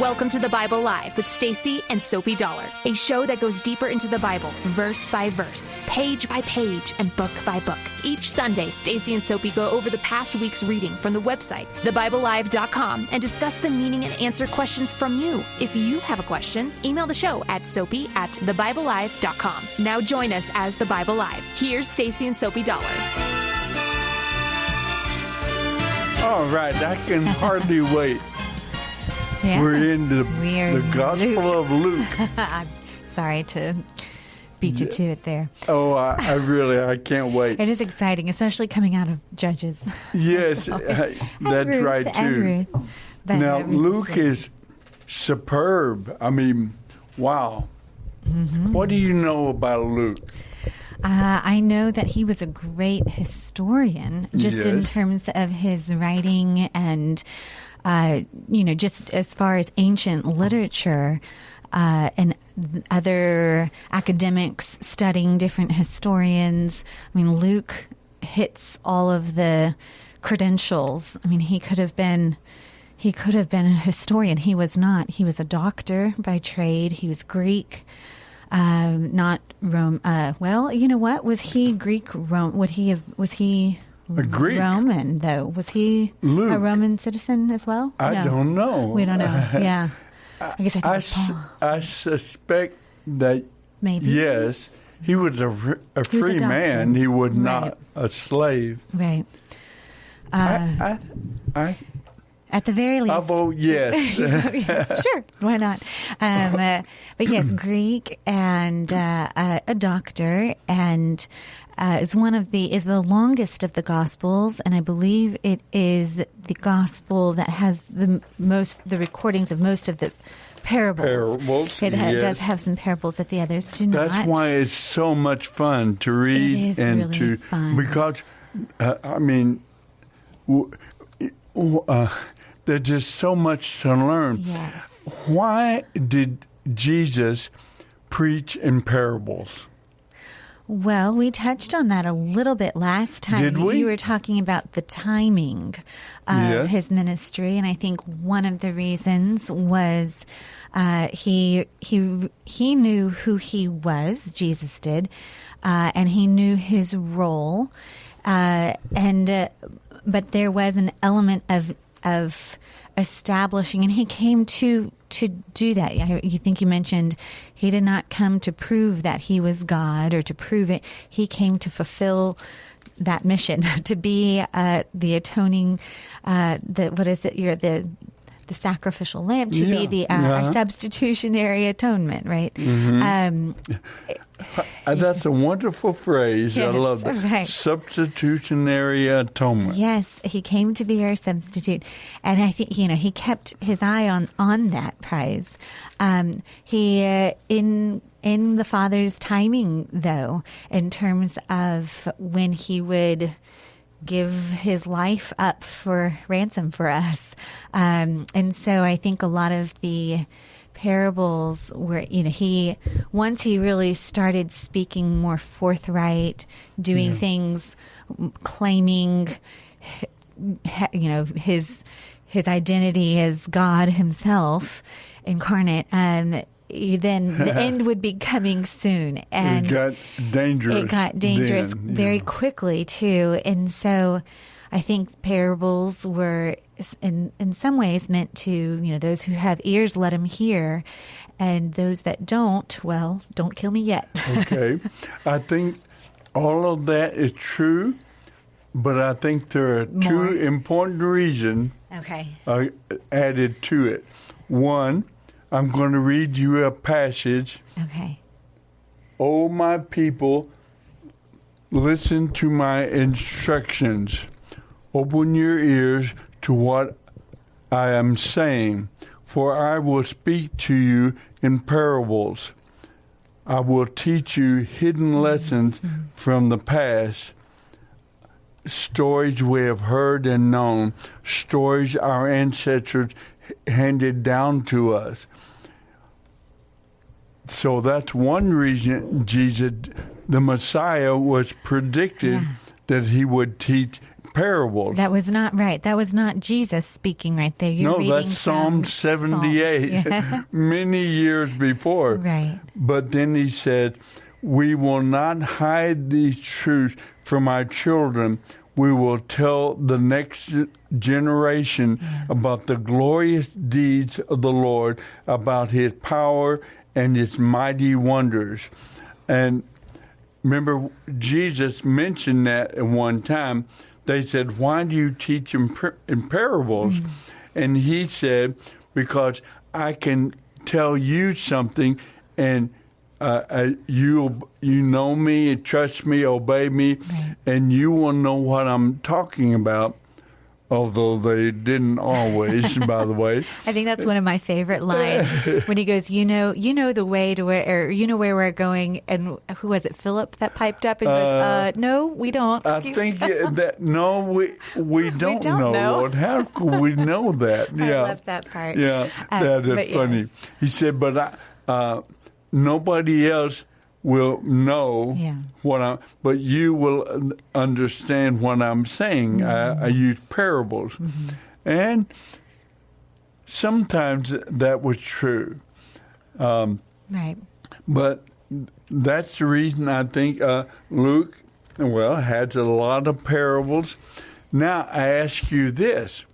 Welcome to the Bible Live with Stacy and Soapy Dollar, a show that goes deeper into the Bible, verse by verse, page by page, and book by book. Each Sunday, Stacy and Soapy go over the past week's reading from the website, thebiblelive.com, and discuss the meaning and answer questions from you. If you have a question, email the show at soapy@thebiblelive.com. Now join us as the Bible Live. Here's Stacy and Soapy Dollar. All right, I can hardly wait. Yeah. We're in the Gospel of Luke. I'm sorry to beat you to it there. Oh, I can't wait. It is exciting, especially coming out of Judges. Yes, that's Ruth, right, too. Now, Luke is superb. I mean, wow. Mm-hmm. What do you know about Luke? I know that he was a great historian, just in terms of his writing and, just as far as ancient literature and other academics studying different historians. I mean, Luke hits all of the credentials. I mean, he could have been a historian. He was not. He was a doctor by trade. He was Greek. Not Rome. Well, you know what? Was he Greek? Was he a Greek? Roman, though? Was he Luke. a Roman citizen as well? I don't know. We don't know. Yeah. I guess I suspect that maybe. Yes, he was a free man. He was not a slave. Right. I at the very least. I vote yes. Yes, sure. Why not? But yes, Greek and a doctor, and is the longest of the Gospels, and I believe it is the Gospel that has the recordings of most of the parables. It does have some parables that the others do not. That's why it's so much fun to read. It is and really fun. Because there's just so much to learn. Yes. Why did Jesus preach in parables? Well, we touched on that a little bit last time. Did we? You were talking about the timing of his ministry, and I think one of the reasons was he knew who he was, Jesus did, and he knew his role, but there was an element of establishing, and he came to do that. You think you mentioned he did not come to prove that he was God or to prove it. He came to fulfill that mission, to be the atoning, the sacrificial lamb, to be the our substitutionary atonement, right? Mm-hmm. That's a wonderful phrase. Yes, I love that. Right. Substitutionary atonement. Yes, he came to be our substitute. And I think, he kept his eye on that prize. He, in the Father's timing, though, in terms of when he would give his life up for ransom for us. And so I think a lot of the parables were, once he really started speaking more forthright, doing things, claiming, his identity as God himself incarnate, then the end would be coming soon. And it got dangerous then, very quickly, too. And so I think parables were in some ways meant to, those who have ears, let them hear. And those that don't, well, don't kill me yet. Okay. I think all of that is true, but I think there are two important reasons added to it. One, I'm going to read you a passage. Okay. Oh, my people, listen to my instructions. Open your ears to what I am saying, for I will speak to you in parables. I will teach you hidden lessons from the past, stories we have heard and known, stories our ancestors handed down to us. So that's one reason Jesus, the Messiah, was predicted that he would teach parables. That was not right. That was not Jesus speaking right there. You're reading that's Psalm 78, Yeah. many years before. Right. But then he said, we will not hide these truths from our children. We will tell the next generation about the glorious deeds of the Lord, about his power and his mighty wonders. And remember, Jesus mentioned that at one time. They said, why do you teach in parables? And he said, because I can tell you something, and you know me, trust me, obey me, and you will know what I'm talking about. Although they didn't always, by the way. I think that's one of my favorite lines when he goes, you know the way to where, or you know where we're going. And who was it, Philip, that piped up and goes, no, we don't. I think that, no, we don't know, Lord. How could we know that? I love that part. Yeah, that is funny. Yes. He said, but nobody else will know but you will understand what I'm saying. I use parables. And sometimes that was true. Right. But that's the reason I think Luke, has a lot of parables. Now, I ask you this.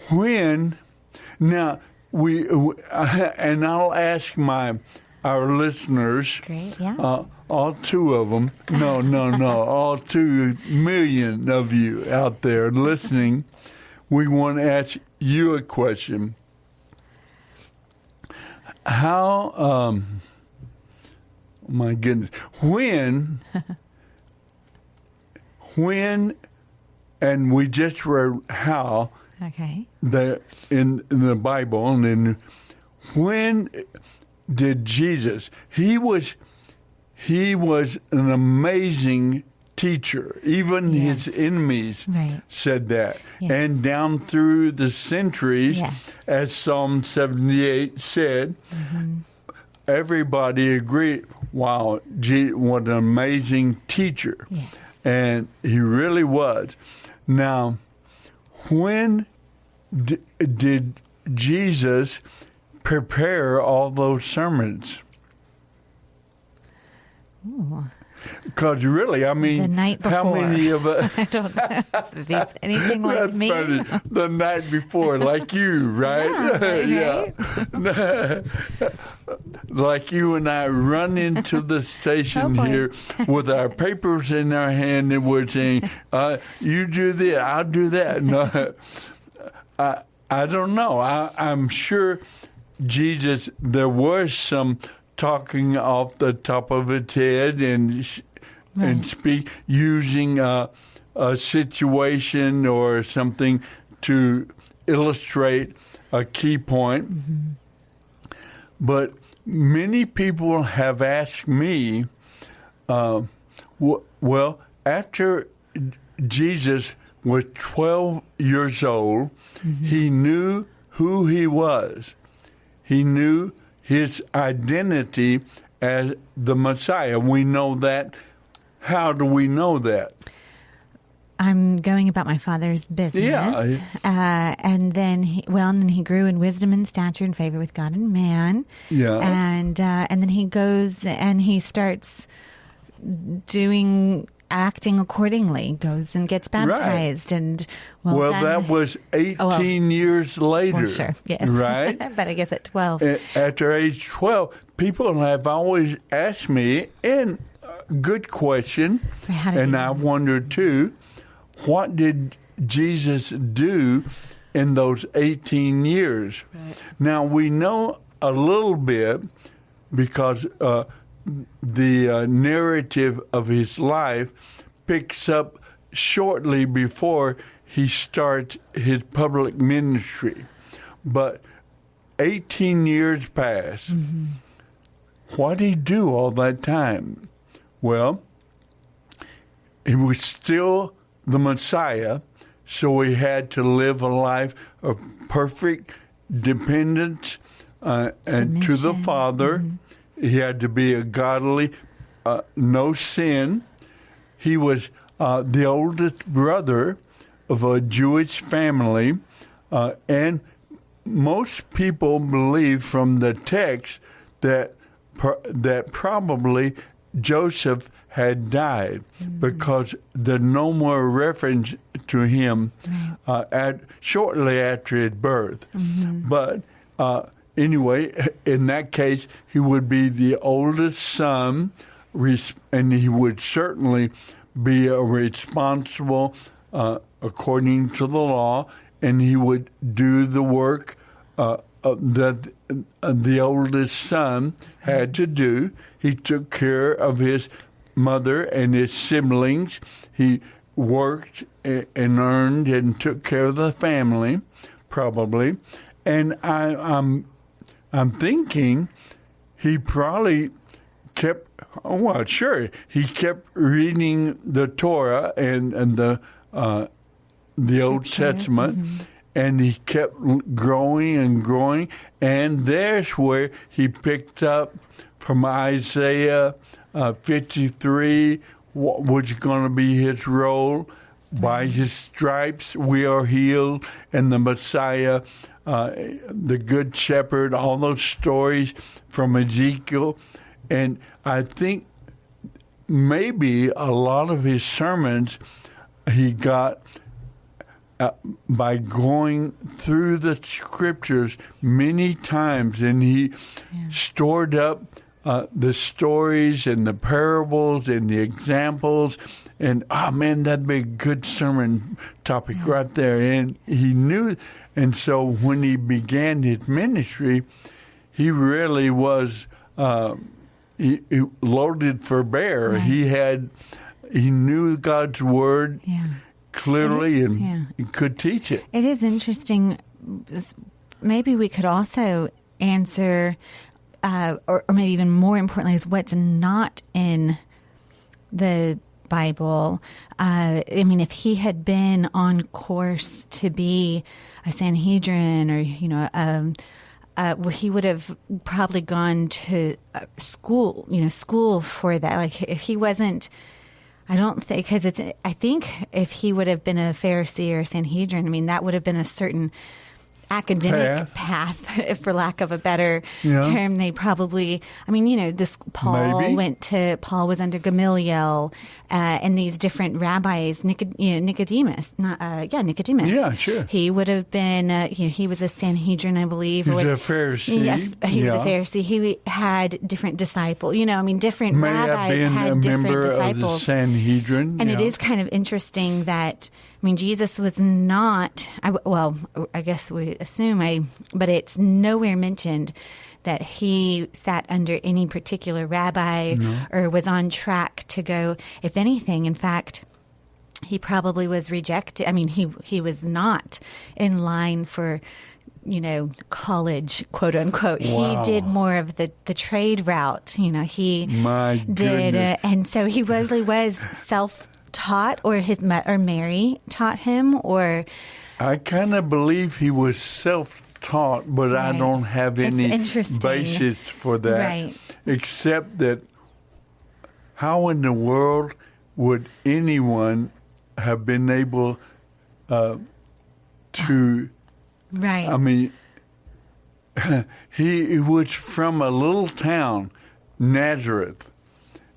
And I'll ask our listeners, great, yeah. All two of them, all 2 million of you out there listening, we want to ask you a question. How, my goodness, when, and we just read how, okay, in the Bible, and then when did Jesus? He was an amazing teacher. Even his enemies said that. Yes. And down through the centuries, as Psalm 78 said, everybody agreed, wow, what an amazing teacher. Yes. And he really was. Now, when did Jesus prepare all those sermons? Because really, I mean, the night before. How many of us? I don't know. Is this anything like That's me? Funny. The night before, like you, right? Yeah. Like you and I run into the station here with our papers in our hand, and we're saying, you do this, I'll do that. No, I don't know. I'm sure Jesus, there was some talking off the top of its head and speak using a situation or something to illustrate a key point. But many people have asked me, well, after Jesus was 12 years old, he knew who he was. He knew his identity as the Messiah. We know that. How do we know that? I'm going about my Father's business. Yeah. And then he grew in wisdom and stature and favor with God and man. Yeah. And then he goes and he starts acting accordingly, goes and gets baptized. Right. And that was 18 years later. Well, sure, yes. Right? But I guess at 12. After age 12, people have always asked me, and good question, and I wondered too, what did Jesus do in those 18 years? Right. Now, we know a little bit because the narrative of his life picks up shortly before he starts his public ministry. But 18 years passed. What did he do all that time? Well, he was still the Messiah, so he had to live a life of perfect dependence and to the Father. He had to be a godly, no sin. He was the oldest brother of a Jewish family, and most people believe from the text that probably Joseph had died because there's no more reference to him shortly after his birth. But anyway, in that case, he would be the oldest son, and he would certainly be responsible according to the law, and he would do the work that the oldest son had to do. He took care of his mother and his siblings. He worked and earned and took care of the family, probably. And I'm thinking he probably kept. Oh, well, sure, he kept reading the Torah and the Old Testament. And he kept growing and growing. And there's where he picked up from Isaiah 53, what was going to be his role. By his stripes we are healed. And the Messiah, the Good Shepherd, all those stories from Ezekiel. And I think maybe a lot of his sermons he got by going through the scriptures many times, and he stored up the stories and the parables and the examples, and man, that'd be a good sermon topic right there. And he knew, and so when he began his ministry, he really was he loaded for bear. He knew God's word clearly and could teach it. It is interesting. Maybe we could also answer, or maybe even more importantly, is what's not in the Bible. I mean, if he had been on course to be a Sanhedrin, or he would have probably gone to school for that. Like if he wasn't. I don't think, because I think if he would have been a Pharisee or a Sanhedrin, I mean, that would have been a certain academic path, for lack of a better term. They probably, this Paul was under Gamaliel, and these different rabbis, Nicodemus. Yeah, sure. He would have been, he was a Sanhedrin, I believe. He was a Pharisee. Yes, he was a Pharisee. He had different disciples. Different May rabbis have been had a different member disciples. of the Sanhedrin. And it is kind of interesting that, Jesus was not, I guess we assume, but it's nowhere mentioned that he sat under any particular rabbi or was on track to go. If anything, in fact, he probably was rejected. I mean, he was not in line for, college, quote unquote. Wow. He did more of the trade route. He My did, goodness. and so he was self-taught, or Mary taught him, or I kind of believe he was self-taught, but I don't have any basis for that, except that how in the world would anyone have been able to? Right. I mean, he was from a little town, Nazareth,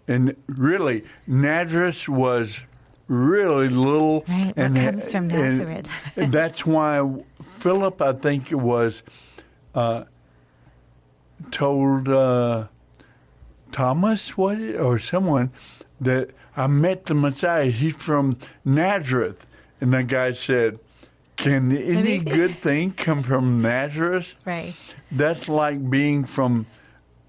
and really, Nazareth was really little. Right. What comes from Nazareth? And that's why Philip, I think it was, told Thomas, was it, or someone, that I met the Messiah. He's from Nazareth. And the guy said, can any good thing come from Nazareth? Right. That's like being from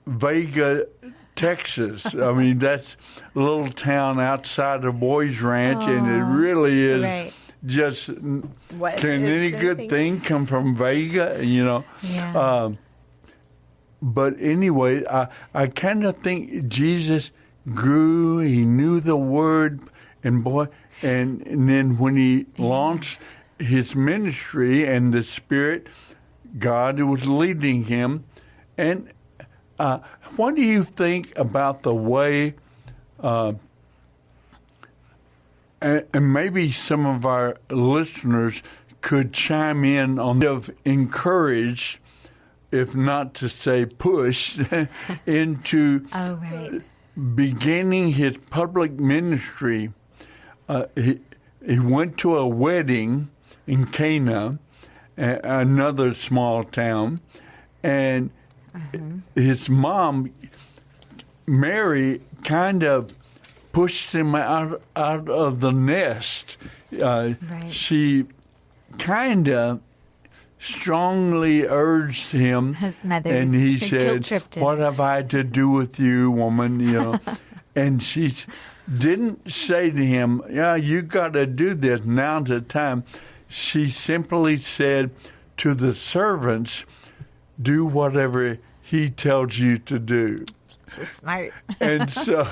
Vega, Texas. I mean, that's a little town outside of Boys Ranch, and it really is just, can any good thing come from Vega? Yeah. But anyway, I kind of think Jesus grew. He knew the word, and then when he launched his ministry and the Spirit, God was leading him. And what do you think about the way and maybe some of our listeners could chime in on of encourage, if not to say push, into beginning his public ministry. He went to a wedding in Cana, another small town, and his mom, Mary, kind of pushed him out of the nest. She kind of strongly urged him, and he said, "What have I to do with you, woman?" You know, and she didn't say to him, "Yeah, you got to do this. Now's the time." She simply said to the servants, "Do whatever he tells you to do." She's smart. And so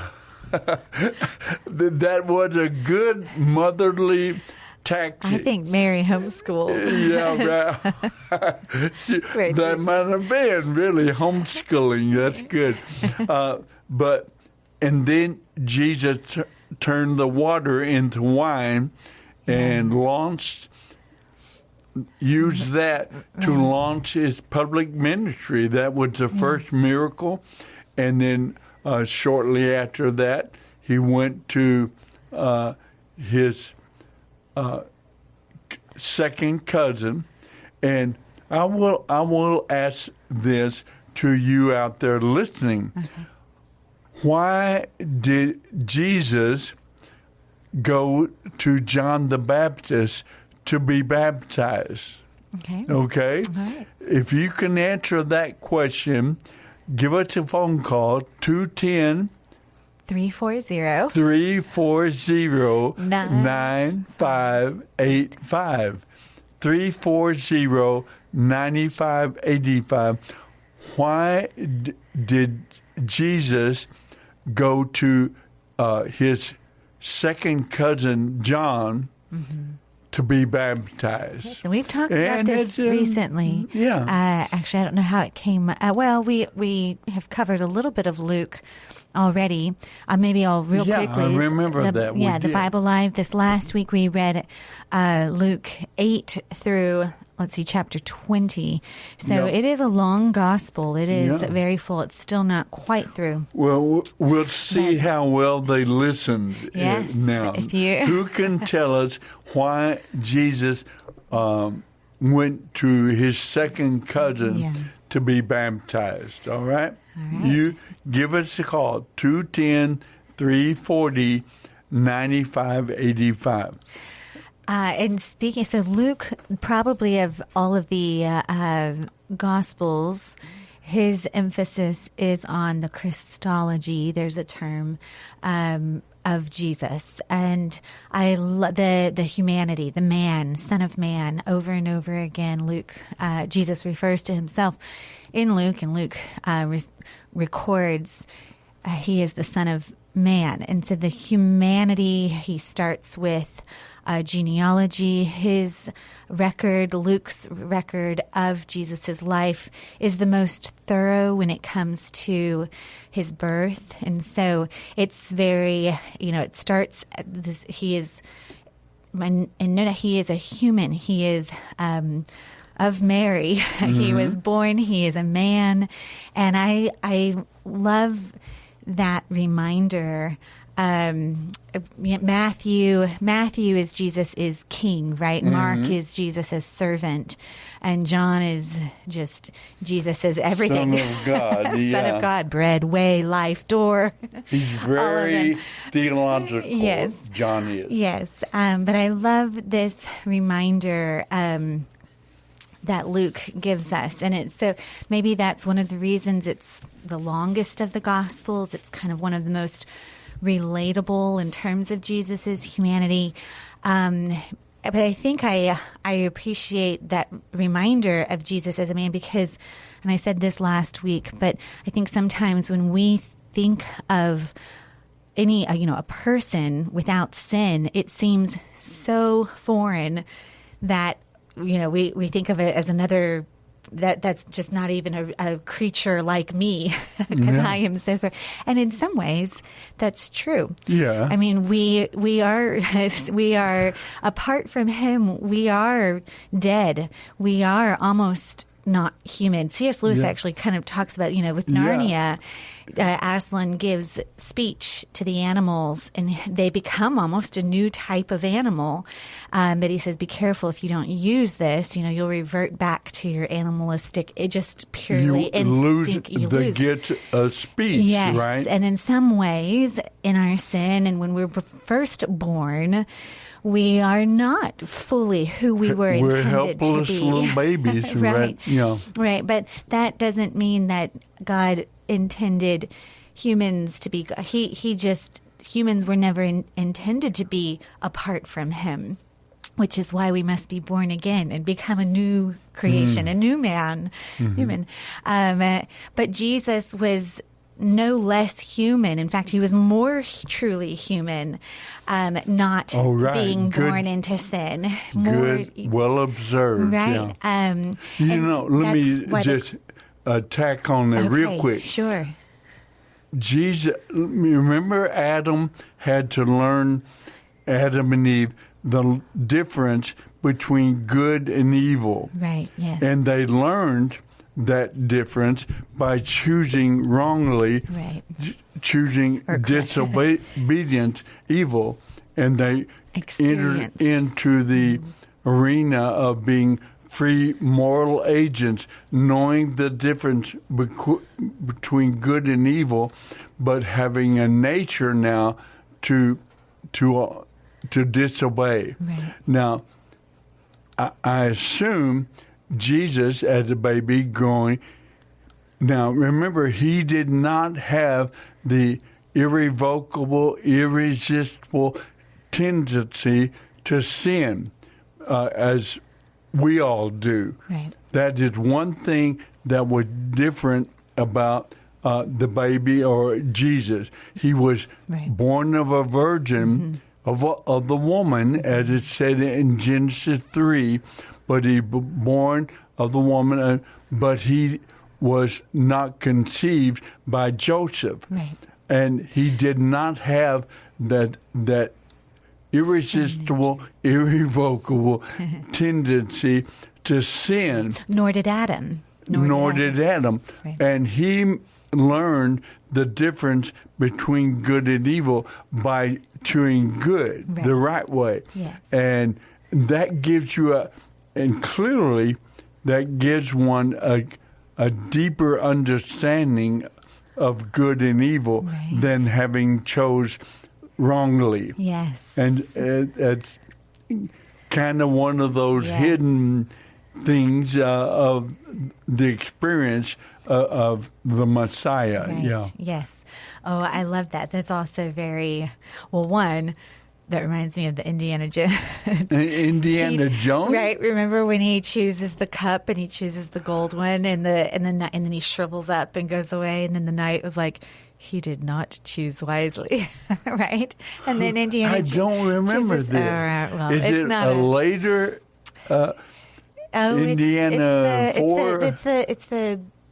that was a good motherly tactic. I think Mary homeschooled. Yeah, right. That might have been really homeschooling. That's good. And then Jesus turned the water into wine and used that to launch his public ministry. That was the first miracle. And then shortly after that, he went to his second cousin. And I will ask this to you out there listening. Okay. Why did Jesus go to John the Baptist to be baptized? Okay? Right. If you can answer that question, give us a phone call, 210 340 9585. 340-9585. Why did Jesus go to his second cousin, John, to be baptized? And we've talked about this recently. Actually, I don't know how it came. We have covered a little bit of Luke already. Maybe I'll quickly. I remember that. The Bible Live. This last week we read Luke 8 through, chapter 20. So it is a long gospel. It is very full. It's still not quite through. Well, we'll see how well they listened now. Who can tell us why Jesus went to his second cousin to be baptized? All right? You give us a call, 210-340-9585. And speaking, so Luke, probably of all of the Gospels, his emphasis is on the Christology. There's a term of Jesus, and I love the humanity, the man, Son of Man. Over and over again, Jesus refers to himself in Luke, and Luke records he is the Son of Man, and so the humanity. He starts with genealogy. His record, Luke's record of Jesus's life, is the most thorough when it comes to his birth. And so it's very, it starts this, he is a human. He is of Mary. He was born. He is a man. And I love that reminder. Matthew is Jesus is king, right? Mark is Jesus as servant, and John is just Jesus as everything. Son of God, Son of God, bread, way, life, door. He's very theological. Yes, John is. Yes, but I love this reminder that Luke gives us, and it's so maybe that's one of the reasons it's the longest of the Gospels. It's kind of one of the most relatable in terms of Jesus's humanity. But I think I appreciate that reminder of Jesus as a man because, and I said this last week, but I think sometimes when we think of a person without sin, it seems so foreign that, we think of it as another that's just not even a creature like me, because I am so far. And in some ways, that's true. Yeah. I mean, we are apart from him. We are dead. We are almost not human. C.S. Lewis actually kind of talks about, with Narnia, Aslan gives speech to the animals, and they become almost a new type of animal. But he says, be careful if you don't use this, you'll revert back to your animalistic, just purely instinct. You lose the get of speech, yes, right? And in some ways, in our sin and when we were first born, we are not fully who we were intended to be. We're helpless little babies, right? Right. But that doesn't mean that God intended humans to be. Humans were never intended to be apart from Him, which is why we must be born again and become a new creation, a new man, human. But Jesus was no less human. In fact, he was more truly human, not being born into sin. Good, well observed. Right. Yeah. Let me just tack on there real quick. Sure. Jesus, remember Adam had to learn, Adam and Eve, the difference between good and evil. Right, yes. And they learned that difference by choosing wrongly, choosing disobedience, evil, and they entered into the arena of being free moral agents, knowing the difference between good and evil, but having a nature now to disobey. Right. Now, I assume Jesus, as a baby growing, now remember, he did not have the irrevocable, irresistible tendency to sin as we all do. Right. That is one thing that was different about the baby or Jesus. He was born of a virgin, of the woman, as it said in Genesis 3, but he born of the woman, but he was not conceived by Joseph. Right. And he did not have that irresistible, irrevocable tendency to sin. Nor did Adam. Nor did Adam. Right. And he learned the difference between good and evil by doing good the right way. Yes. And that gives you and clearly that gives one a deeper understanding of good and evil than having chose wrongly. Yes. And it's kind of one of those hidden things of the experience of the Messiah. Right. Yeah. Yes. Oh, I love that. That's also very, one, that reminds me of the Indiana Jones. Indiana Jones? Right. Remember when he chooses the cup and he chooses the gold one and then he shrivels up and goes away, and then the knight was like, he did not choose wisely, right? And then Indiana I don't remember this. Well, is it not a later Indiana 4?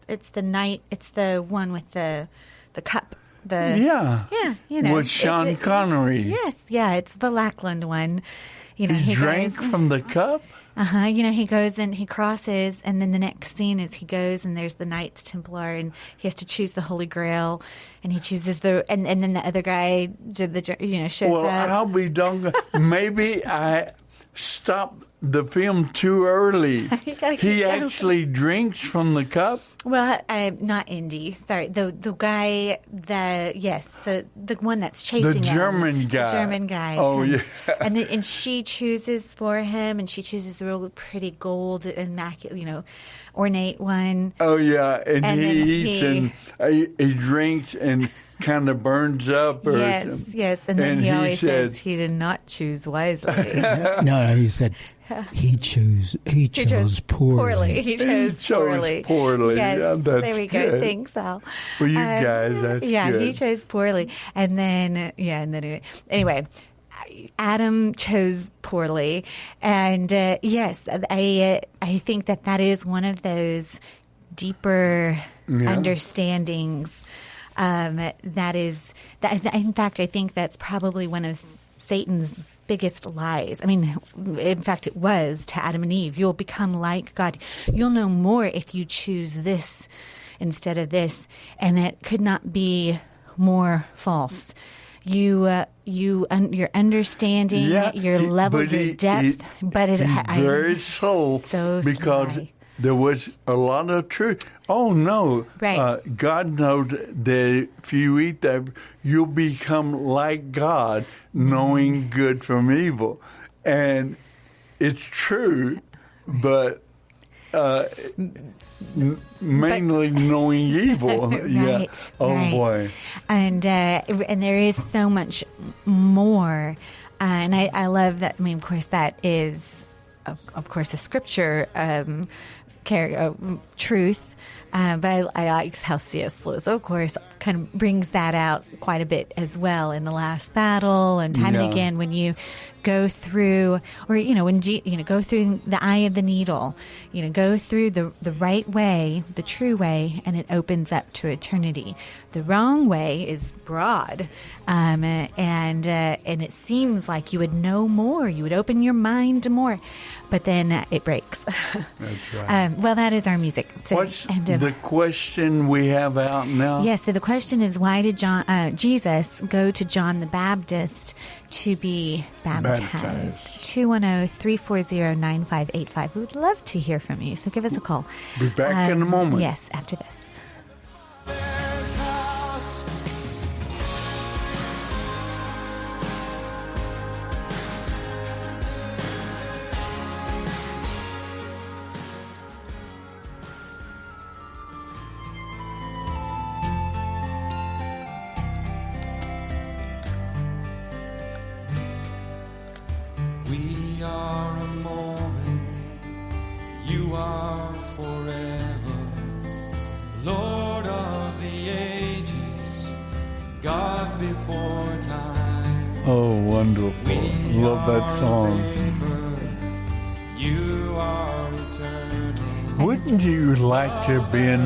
It's the knight. It's the one with the cup. With Sean Connery. Yes, it's the Lackland one. He drank from the cup. He goes and he crosses, and then the next scene is he goes and there's the Knights Templar, and he has to choose the Holy Grail, and he chooses and then the other guy shows up. Well, I'll be done. Maybe I stopped the film too early. He actually drinks from the cup. Well, not Indy. Sorry, the guy. The one that's chasing the German him. guy. The German guy. Oh yeah. And she chooses for him, and she chooses the real pretty gold immaculate, ornate one. Oh yeah, and he eats and he drinks and kind of burns up. Yes, and then he always says he did not choose wisely. No, he said he chose poorly. He chose poorly. Yes, that's there we go. Good. Thanks, Al. Well, you guys, that's good. He chose poorly, and then anyway, Adam chose poorly. And yes, I think that is one of those deeper understandings. In fact, I think that's probably one of Satan's biggest lies. I mean, in fact, it was to Adam and Eve. You'll become like God. You'll know more if you choose this instead of this. And it could not be more false. Your understanding, your level, your depth, very so because sly. There was a lot of truth. Oh no! Right. God knows that if you eat that, you'll become like God, knowing good from evil, and it's true, but. Mainly knowing evil. Right, yeah. Oh right. boy. And there is so much more. And I love that. I mean, of course, that is, of course, a scripture truth. But I like how C.S. Lewis, of course, kind of brings that out quite a bit as well in The Last Battle and time and again when you go through, or go through the eye of the needle, go through the right way, the true way, and it opens up to eternity. The wrong way is broad, and it seems like you would know more, you would open your mind to more, but then it breaks. That's right. Well, that is our music. So, what's the question we have out now? Yes, so the question is, why did Jesus go to John the Baptist to be baptized? 210-340-9585. We would love to hear from you, so give us a call. Be back in a moment. Yes, after this. We are a moment, you are forever, Lord of the ages, God before time. Oh, wonderful. Love that song. You are eternal. Wouldn't you like to have been,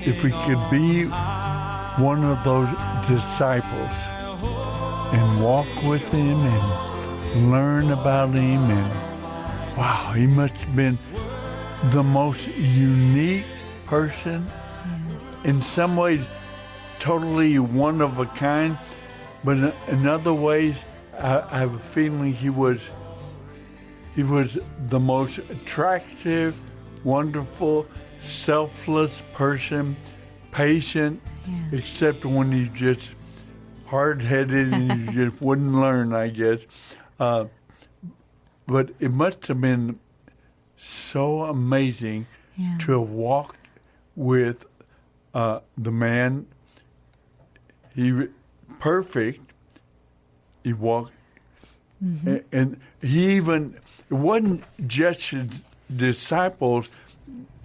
if we could be one of those disciples and walk with him and learn about him, and wow, he must have been the most unique person, in some ways totally one of a kind, but in other ways I have a feeling he was the most attractive, wonderful, selfless person, patient, except when he just hard-headed and you just wouldn't learn, I guess. But it must have been so amazing to have walked with the man. Perfect. He walked, and he even, it wasn't just his disciples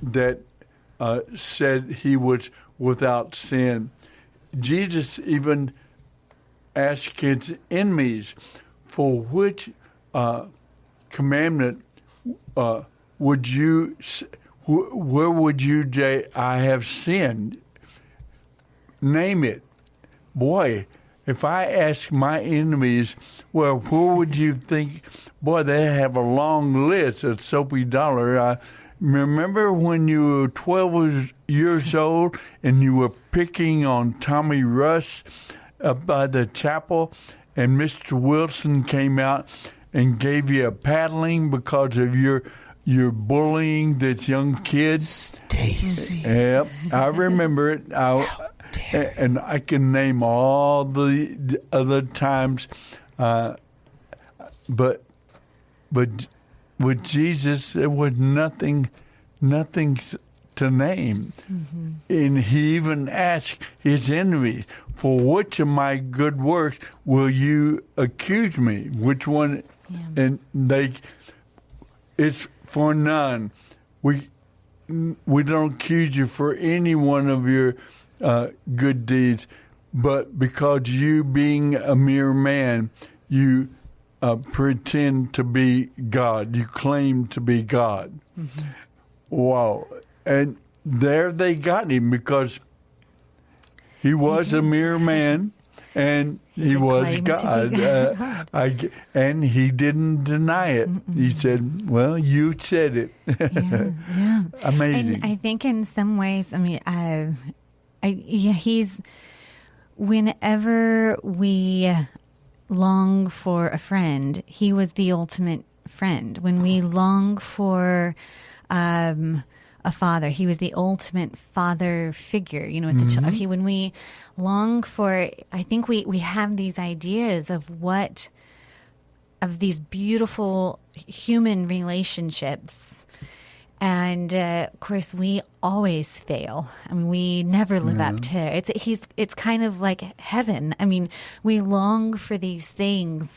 that said he was without sin. Jesus even ask his enemies, for which commandment would you, where would you say I have sinned? Name it. Boy, if I ask my enemies, well, where would you think? Boy, they have a long list at Soapy Dollar. Remember when you were 12 years old and you were picking on Tommy Russ up by the chapel, and Mr. Wilson came out and gave you a paddling because of your bullying this young kid? Stacy. Yep, I remember it. And I can name all the other times, but with Jesus, there was nothing to name. Mm-hmm. And he even asked his enemies, for which of my good works will you accuse me? Which one? Yeah. And it's for none. We don't accuse you for any one of your good deeds, but because you, being a mere man, you pretend to be God. You claim to be God. Mm-hmm. Wow. And there they got him because he was a mere man and he was God. And he didn't deny it. Mm-mm. He said, well, you said it. Yeah. Amazing. And I think in some ways, I mean, he's, whenever we long for a friend, he was the ultimate friend. When we long for a father, he was the ultimate father figure, you know, with the child. When we long for, I think we have these ideas of these beautiful human relationships. And of course, we always fail. I mean, we never live up to it. It's kind of like heaven. I mean, we long for these things,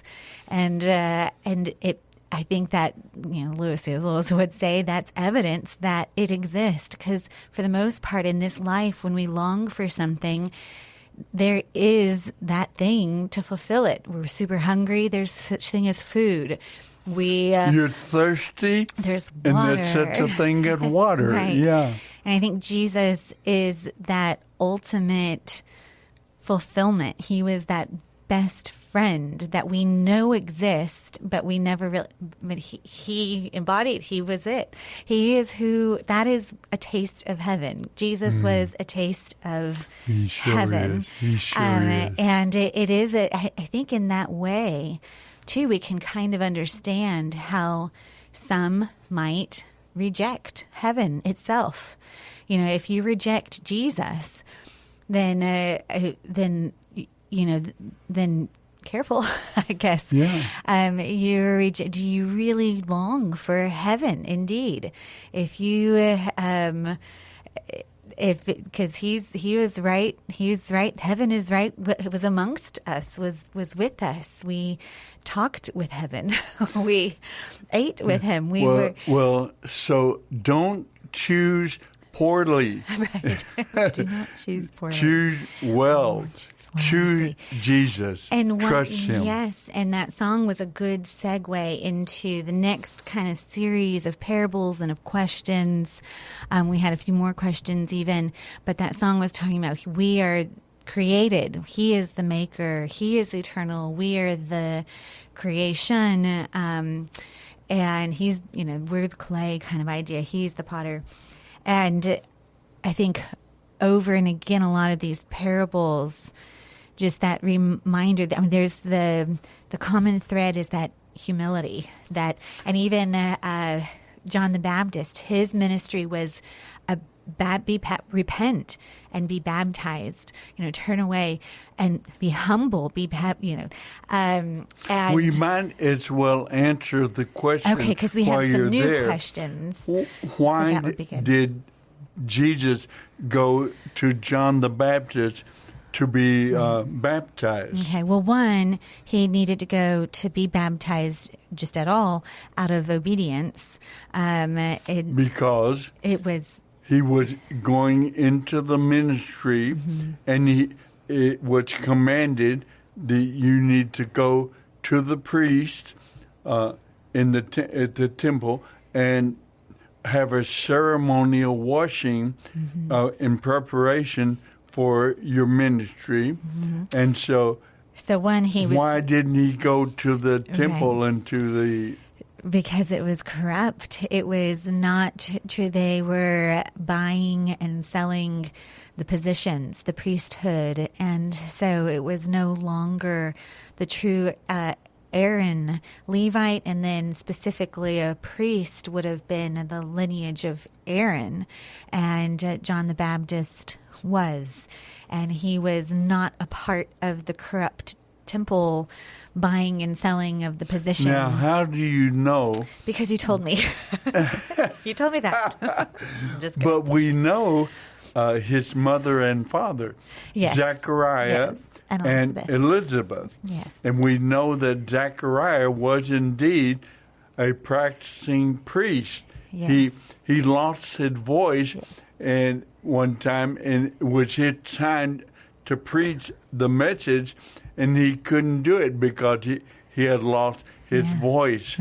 and it. I think that, you know, Lewis would say that's evidence that it exists, because for the most part in this life, when we long for something, there is that thing to fulfill it. We're super hungry. There's such thing as food. You're thirsty. There's water. And there's such a thing as water. Right. Yeah. And I think Jesus is that ultimate fulfillment. He was that best friend that we know exists, but we never really, but he embodied, he was it. He is that is a taste of heaven. Jesus was a taste of heaven. He sure is. And it is, I think in that way, too, we can kind of understand how some might reject heaven itself. You know, if you reject Jesus, then careful, I guess. Yeah. Do you really long for heaven? Indeed, if you, because he was right. He's right. Heaven is right. It was amongst us. Was with us. We talked with heaven. We ate with him. Well. So don't choose poorly. Right. Do not choose poorly. Choose well. Choose Jesus. And trust him. Yes, and that song was a good segue into the next kind of series of parables and of questions. We had a few more questions even, but that song was talking about we are created. He is the maker. He is eternal. We are the creation. And he's, we're the clay kind of idea. He's the potter. And I think over and again, a lot of these parables, just that reminder that, there's the common thread is that humility, and even John the Baptist, his ministry was repent and be baptized, turn away and be humble, and we might as well answer the question. Okay, because we have some new questions. Why did Jesus go to John the Baptist to be baptized? Okay, well, one, he needed to go to be baptized just at all out of obedience. Because he was going into the ministry, and it was commanded that you need to go to the priest at the temple and have a ceremonial washing in preparation for your ministry. And so why didn't he go to the temple and to the... Because it was corrupt. It was not true. They were buying and selling the positions, the priesthood. And so it was no longer the true Aaron, Levite, and then specifically a priest would have been the lineage of Aaron. And John the Baptist was. And he was not a part of the corrupt temple buying and selling of the position. Now, how do you know? Because you told me. You told me that. Just kidding. But we know his mother and father, Zechariah and Elizabeth. Yes. And we know that Zechariah was indeed a practicing priest. Yes. He lost his voice and one time, and it was his time to preach the message, and he couldn't do it because he had lost his voice.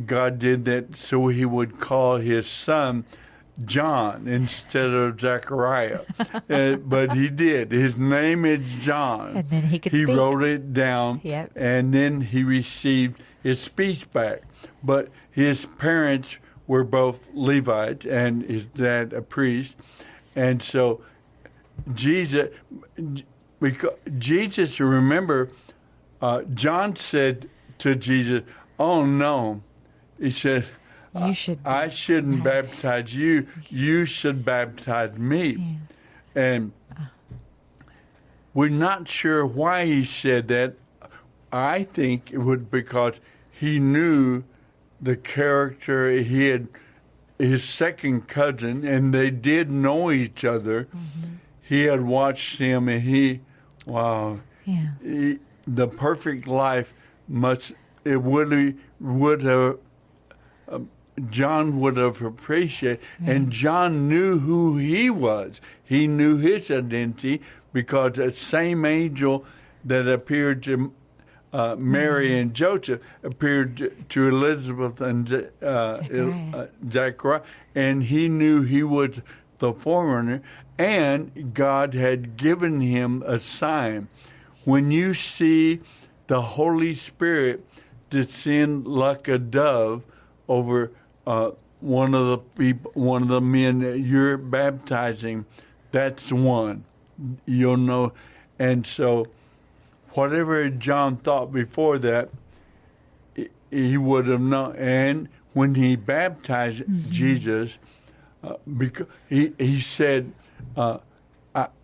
God did that so he would call his son John instead of Zechariah. But he did. His name is John. And then he could He speak. wrote it down, and then he received his speech back. But his parents were both Levites, and his dad a priest. And so Jesus, remember, John said to Jesus, "Oh, no." He said, I shouldn't baptize you. You should baptize me. Yeah. And we're not sure why he said that. I think it was because he knew the character. He had his second cousin, and they did know each other. He had watched him, and the perfect life would have. John would have appreciated, and John knew who he was. He knew his identity because the same angel that appeared to Mary and Joseph appeared to Elizabeth and Zechariah, and he knew he was the forerunner, and God had given him a sign. When you see the Holy Spirit descend like a dove over one of the men that you're baptizing, that's the one. You'll know. And so whatever John thought before that, he would have known. And when he baptized Jesus, because he said,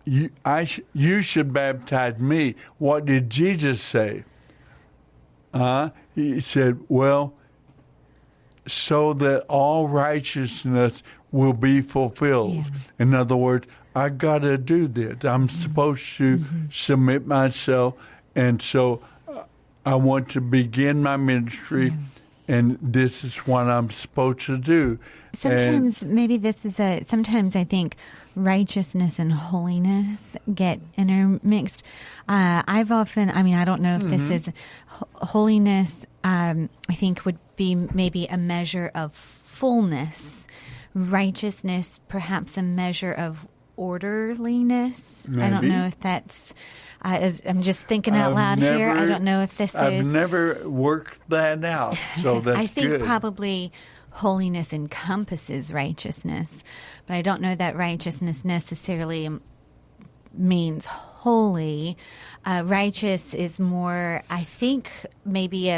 you should baptize me. What did Jesus say? He said, well, so that all righteousness will be fulfilled. Yeah. In other words, I got to do this. I'm supposed to submit myself, and so I want to begin my ministry, and this is what I'm supposed to do. Sometimes sometimes I think righteousness and holiness get intermixed. I don't know if this is holiness, I think would be maybe a measure of fullness. Righteousness, perhaps a measure of orderliness. Maybe. I don't know if that's... I'm just thinking out loud here. I don't know if this I've never worked that out, so that's I think good. Probably holiness encompasses righteousness, but I don't know that righteousness necessarily means holy. Righteous is more, I think, maybe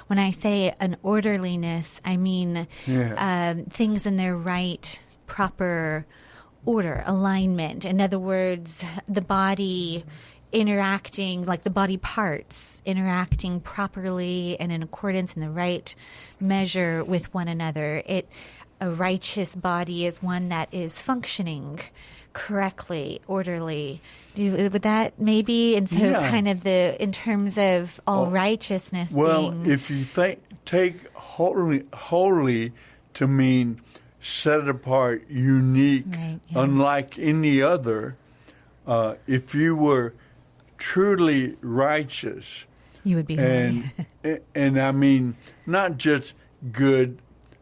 when I say an orderliness, I mean things in their right, proper order, alignment. In other words, the body interacting, like the body parts, interacting properly and in accordance in the right measure with one another. A righteous body is one that is functioning correctly, orderly. Would that maybe, and so kind of in terms of all righteousness. Well, if you take holy to mean set apart, unique, unlike any other, if you were truly righteous, you would be holy. And I mean, not just good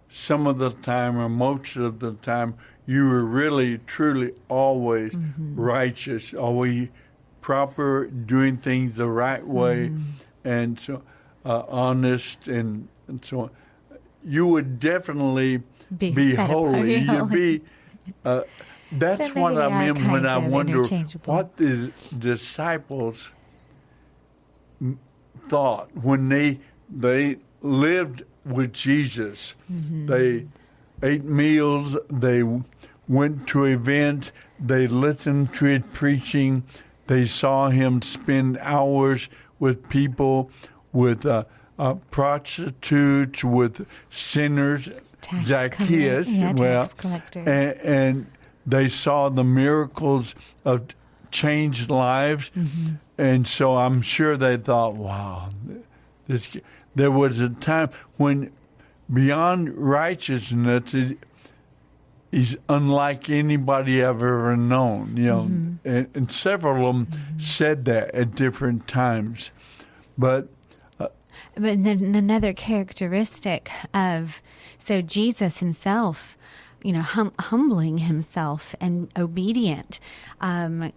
some of the time or most of the time, you were really, truly always righteous, always proper, doing things the right way, and so honest and so on. You would definitely be holy. You'd be. That's so what I mean when I wonder what the disciples thought when they lived with Jesus. They ate meals. They went to events. They listened to his preaching. They saw him spend hours with people, with prostitutes, with sinners, Zacchaeus, tax collectors. And they saw the miracles of changed lives. And so I'm sure they thought, wow, there was a time when beyond righteousness is unlike anybody I've ever known, you know. And several of them said that at different times. But But then another characteristic of, so Jesus himself, humbling himself and obedient, to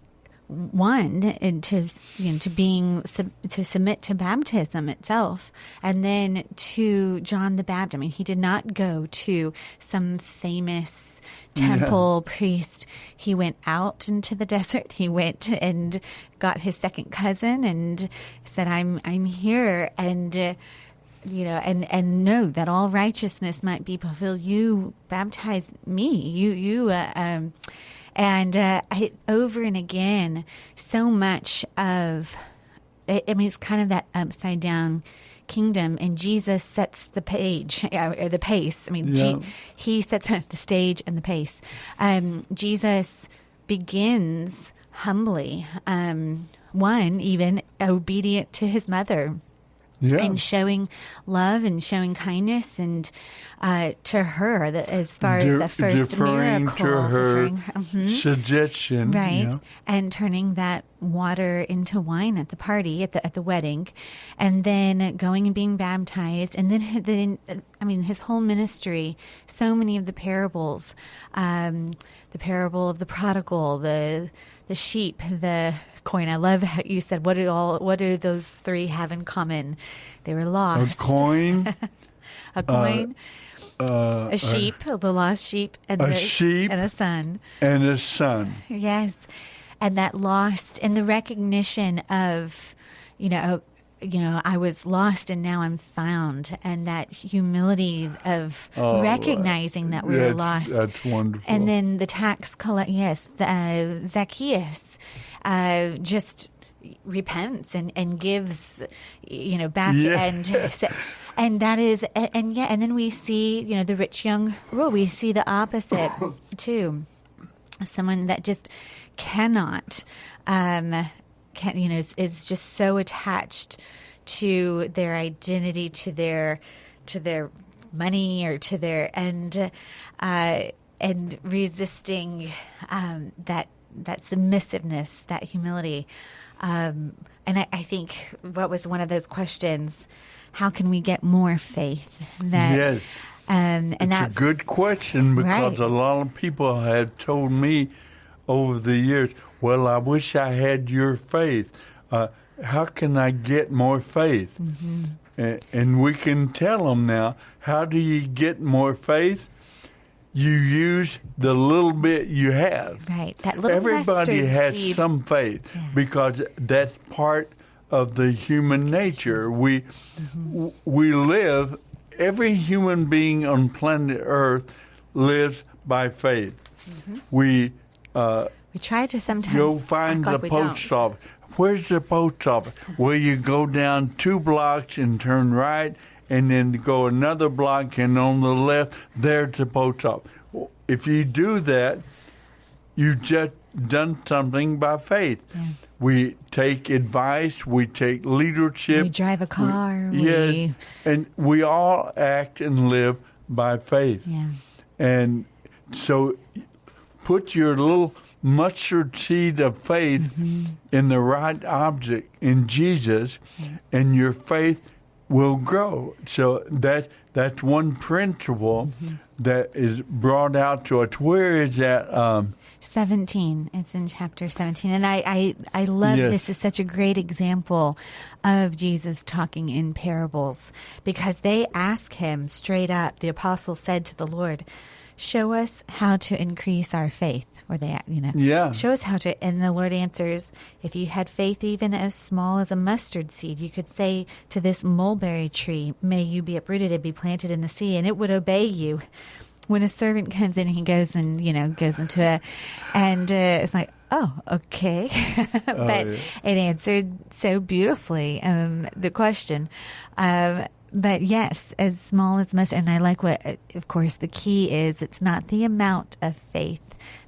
submit to baptism itself, and then to John the Baptist. I mean, he did not go to some famous temple priest. He went out into the desert. He went and got his second cousin and said, I'm here, and and know that all righteousness might be fulfilled. You baptize me. And over and again, so much of, it's kind of that upside down kingdom, and Jesus sets the page, or the pace. He sets the stage and the pace. Jesus begins humbly, even obedient to his mother. Yeah. And showing love and showing kindness, and to her, as far as the first miracle, to her suggestion, right? Yeah. And turning that water into wine at the party, at the wedding, and then going and being baptized, and then his whole ministry. So many of the parables, the parable of the prodigal, the sheep, the coin. I love how you said, what do those three have in common? They were lost. A coin. A coin. A sheep, the lost sheep, and a son. And a son. Yes. And that lost, and the recognition of, I was lost and now I'm found, and that humility of recognizing that we were lost. That's wonderful. And then the tax collector, Zacchaeus, just repents and gives, back, and that is, and then we see, the rich young ruler. We see the opposite too. Someone that just cannot, is just so attached to their identity, to their money, or to their and resisting that submissiveness, that humility. And I think what was one of those questions, how can we get more faith? Yes. And that's a good question, because right. A lot of people have told me over the years, well, I wish I had your faith. How can I get more faith? Mm-hmm. And we can tell them now, how do you get more faith? You use the little bit you have. Right. That little Everybody has seed. some faith, because that's part of the human nature. We live, every human being on planet Earth lives by faith. Mm-hmm. We try to sometimes go find the post office. Where's the post office? Well, you go down 2 blocks and turn right, and then go another block, and on the left, there's the post office. If you do that, you've just done something by faith. Yeah. We take advice, we take leadership. We drive a car. Yes, and we all act and live by faith. Yeah. And so put your little mustard seed of faith in the right object, in Jesus, and your faith will grow. So that's one principle that is brought out to us. Where is that? 17. It's in chapter 17. And I love this is such a great example of Jesus talking in parables, because they ask him straight up. The apostles said to the Lord, show us how to increase our faith. Or they, show us how to. And the Lord answers, if you had faith even as small as a mustard seed, you could say to this mulberry tree, may you be uprooted and be planted in the sea, and it would obey you. When a servant comes in, he goes and, goes into and it's like, oh, okay. But it answered so beautifully the question. But yes, as small as mustard. And I like what, of course, the key is, it's not the amount of faith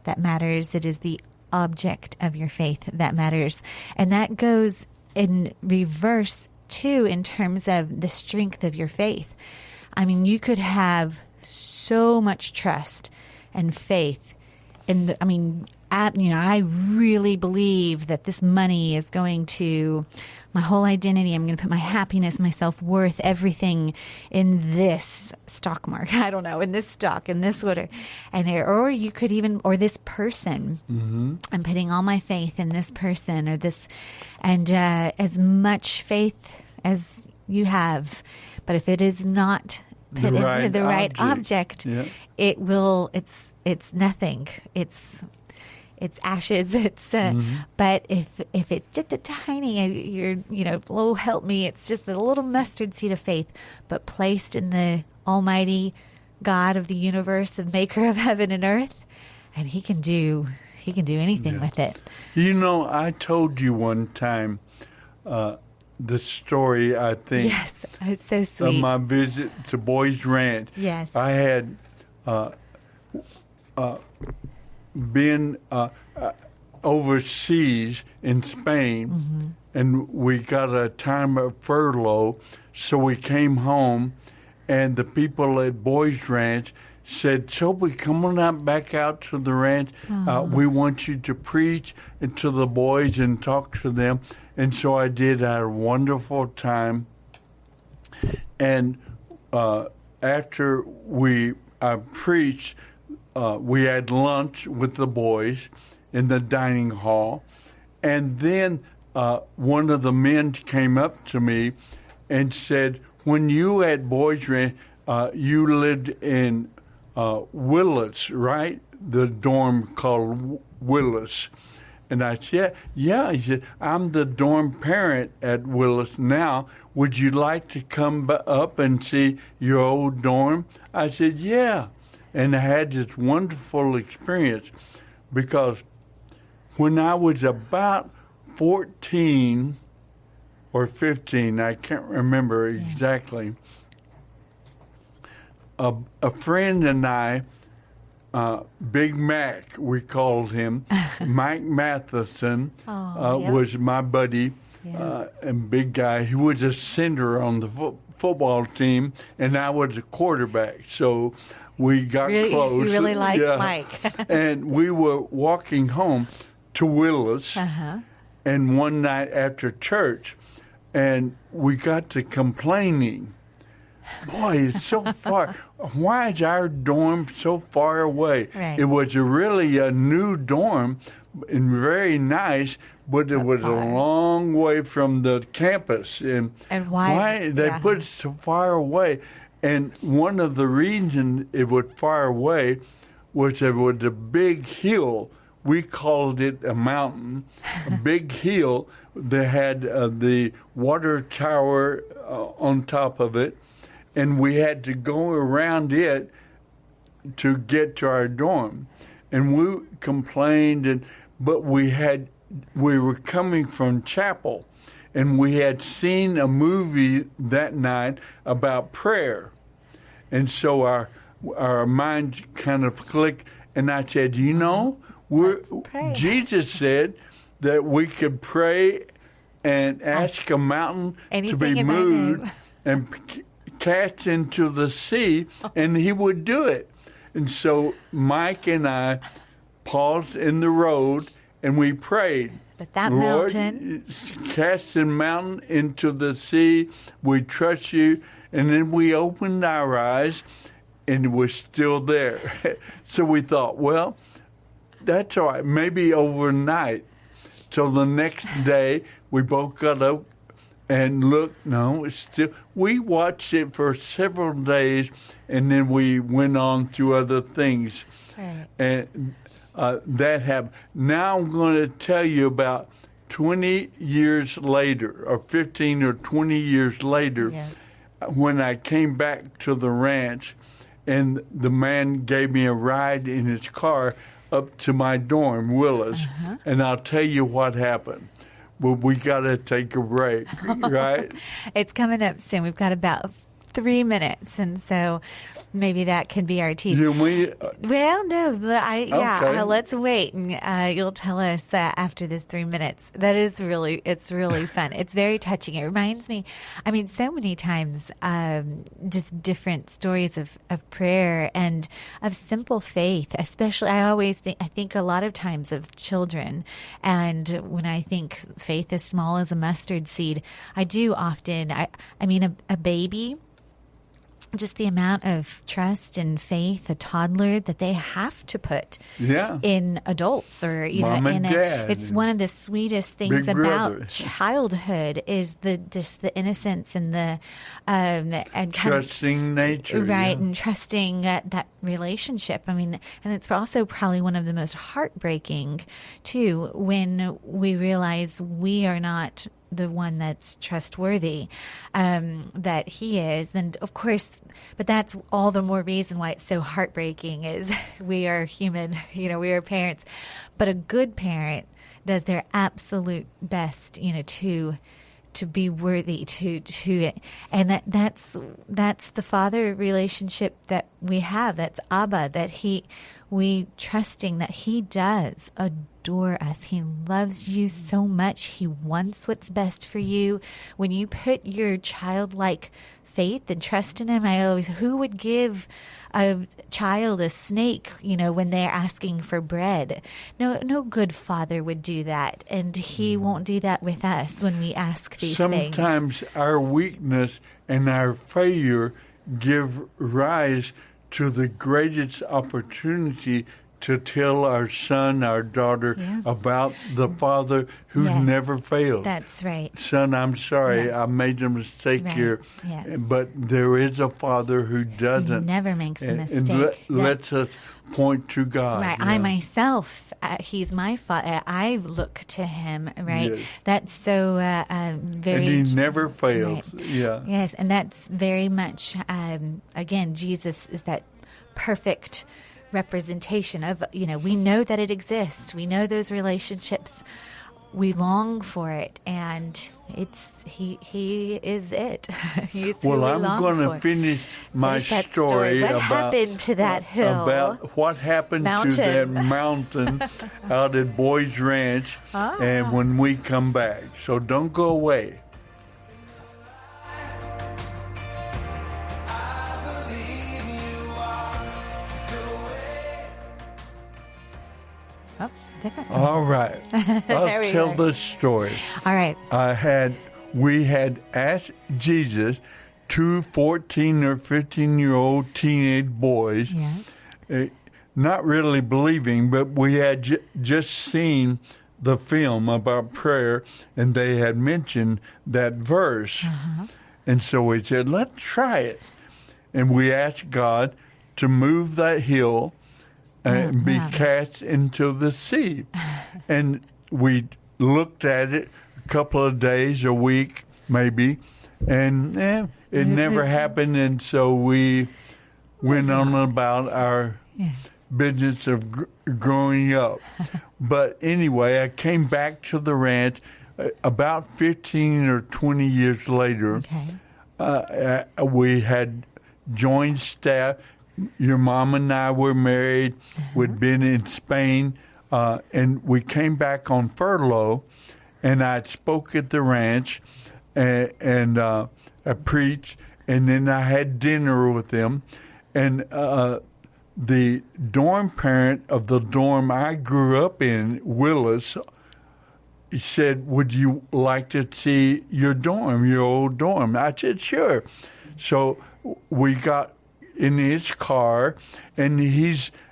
that matters. It is the object of your faith that matters. And that goes in reverse, too, in terms of the strength of your faith. I mean, you could have so much trust and faith. And I really believe that this money is going to my whole identity. I'm going to put my happiness, my self-worth, everything in this stock market. I don't know, in this stock, in this whatever. Or you could even, or this person. Mm-hmm. I'm putting all my faith in this person or this, and as much faith as you have. But if it is not put into the right object, it will, it's nothing. It's ashes. But if it's just a tiny, oh, help me. It's just a little mustard seed of faith, but placed in the Almighty God of the universe, the maker of heaven and earth, and He can do anything with it. I told you one time the story, I think. Yes, it's so sweet. Of my visit to Boys Ranch. Yes. I had been overseas in Spain, and we got a time of furlough, so we came home, and the people at Boys Ranch said, Soapy, come on out back out to the ranch. We want you to preach to the boys and talk to them. And so I did. I had a wonderful time. And after I preached, we had lunch with the boys in the dining hall. And then one of the men came up to me and said, when you at Boys Ranch, you lived in Willis, right? The dorm called Willis. And I said, yeah. He said, I'm the dorm parent at Willis now. Would you like to come up and see your old dorm? I said, yeah. And I had this wonderful experience because when I was about 14 or 15, I can't remember exactly, a friend and I, Big Mac, we called him, Mike Matheson, was my buddy and big guy. He was a center on the football team, and I was a quarterback. So we got close. You really liked Mike. And we were walking home to Willis, and one night after church, and we got to complaining. Boy, it's so far. Why is our dorm so far away? Right. It was really a new dorm and very nice, but it was a long way from the campus. And why they put it so far away? And one of the reasons it was far away was there was a big hill. We called it a mountain, a big hill that had the water tower on top of it. And we had to go around it to get to our dorm. And we complained, but we were coming from chapel, and we had seen a movie that night about prayer. And so our minds kind of clicked, and I said, Jesus said that we could pray and ask a mountain to be moved and cast into the sea, and He would do it. And so Mike and I paused in the road, and we prayed. But that Lord, mountain, cast the mountain into the sea. We trust You. And then we opened our eyes, and it was still there. So we thought, well, that's all right. Maybe overnight. So the next day, we both got up and looked. No, it's still. We watched it for several days, and then we went on to other things. right. And that happened. Now I'm going to tell you about 20 years later, or 15 or 20 years later, when I came back to the ranch, and the man gave me a ride in his car up to my dorm, Willis, and I'll tell you what happened. Well, we got to take a break, right? It's coming up soon. We've got about 3 minutes. And so maybe that can be our tease. Well, no, Okay. let's wait, and you'll tell us that after this 3 minutes. It's really fun. It's very touching. It reminds me, so many times, just different stories of prayer and of simple faith. Especially, I think a lot of times of children, and when I think faith as small as a mustard seed, I do often. A baby. Just the amount of trust and faith a toddler that they have to put in adults, or Mom and Dad. It's one of the sweetest things Big about brother. Childhood is the innocence and the and trusting nature, right, and trusting that relationship. And it's also probably one of the most heartbreaking too when we realize we are not the one that's trustworthy, that he is. And of course, but that's all the more reason why it's so heartbreaking is we are human, we are parents. But a good parent does their absolute best, to be worthy to and that's the father relationship that we have. That's Abba, that we trusting that he does adore us. He loves you so much. He wants what's best for you. When you put your childlike faith and trust in him, who would give a child a snake, when they're asking for bread? No good father would do that. And he won't do that with us when we ask these things. Sometimes our weakness and our failure give rise to the greatest opportunity to tell our son, our daughter, about the Father who never fails. That's right. Son, I'm sorry, I made a mistake here. Yes. But there is a Father who doesn't. He never makes a mistake. And lets us point to God. Right. I myself, he's my Father. I look to him, right? Yes. That's so very... And he never fails. Right. Yeah. Yes, and that's very much, again, Jesus is that perfect representation of, we know that it exists. We know those relationships. We long for it, and he is it. He's who Well, we I'm long going for. to finish my Finish that story What about happened to that hill? About what happened to that mountain out at Boys Ranch, and when we come back. So don't go away. Oh, different. All right. I'll tell the story. All right. We had asked Jesus, 2 14 or 15-year-old teenage boys, not really believing, but we had just seen the film about prayer, and they had mentioned that verse. And so we said, let's try it. And we asked God to move that hill and be cast into the sea. And we looked at it a couple of days, a week, maybe, and it never happened. And so we went on about our business of growing up. But anyway, I came back to the ranch about 15 or 20 years later. We had joined staff. Your mom and I were married. We'd been in Spain, and we came back on furlough, and I spoke at the ranch, and I preached, and then I had dinner with them, and the dorm parent of the dorm I grew up in, Willis, he said, would you like to see your dorm, your old dorm? I said, sure. So we got in his car, and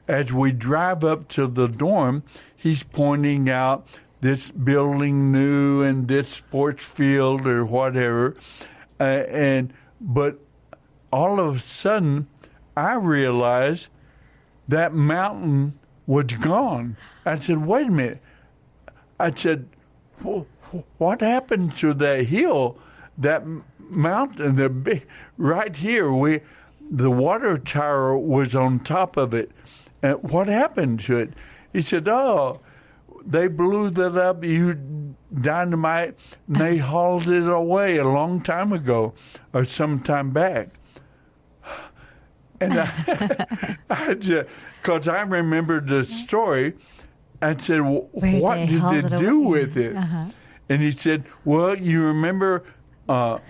as we drive up to the dorm, he's pointing out this building new and this sports field or whatever. But all of a sudden, I realized that mountain was gone. I said, wait a minute. I said, what happened to that hill, that mountain, right here? The water tower was on top of it. And what happened to it? He said, they blew that up, dynamite, and they hauled it away a long time ago or some time back. And because I remembered the story, I said, well, what did they do with it? Uh-huh. And he said, well, you remember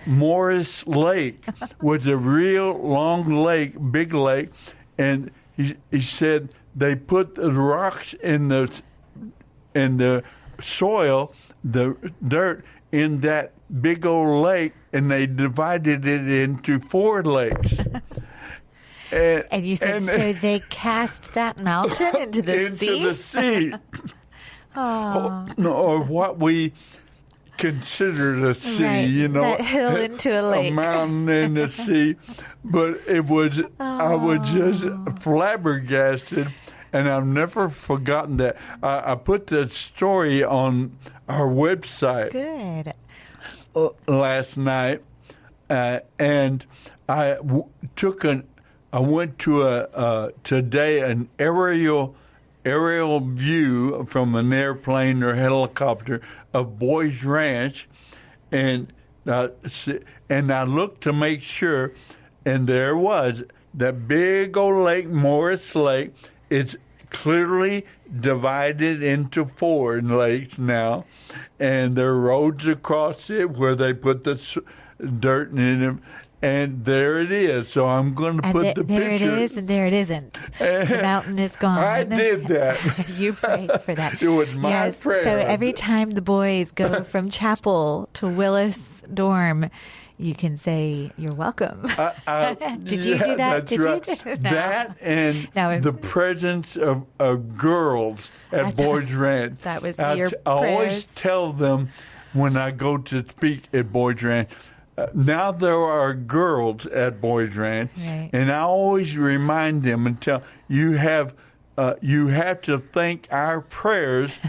Morris Lake was a real long lake, big lake, and he said they put the rocks in the soil, the dirt in that big old lake, and they divided it into 4 lakes. And you said, so they cast that mountain into the sea? Into the sea. Or what we considered a sea, right. That hill into a lake. A mountain in the sea. But it was, I was just flabbergasted, and I've never forgotten that. I put that story on our website. Good. Last night, and I went to today an aerial view from an airplane or helicopter of Boys Ranch, and I looked to make sure, and there was that big old lake, Morris Lake. It's clearly divided into 4 lakes now, and there are roads across it where they put the dirt in them. And there it is. So I'm going to put the there picture. There it is, and there it isn't. The mountain is gone. I did that. You prayed for that. It was my prayer. So every time the boys go from chapel to Willis dorm, you can say, you're welcome. Did you do that? That's right. You do that? That and the presence of girls at Boys Ranch. That was your prayers. I always tell them when I go to speak at Boys Ranch, now there are girls at Boys Ranch, right. And I always remind them and tell you have to thank our prayers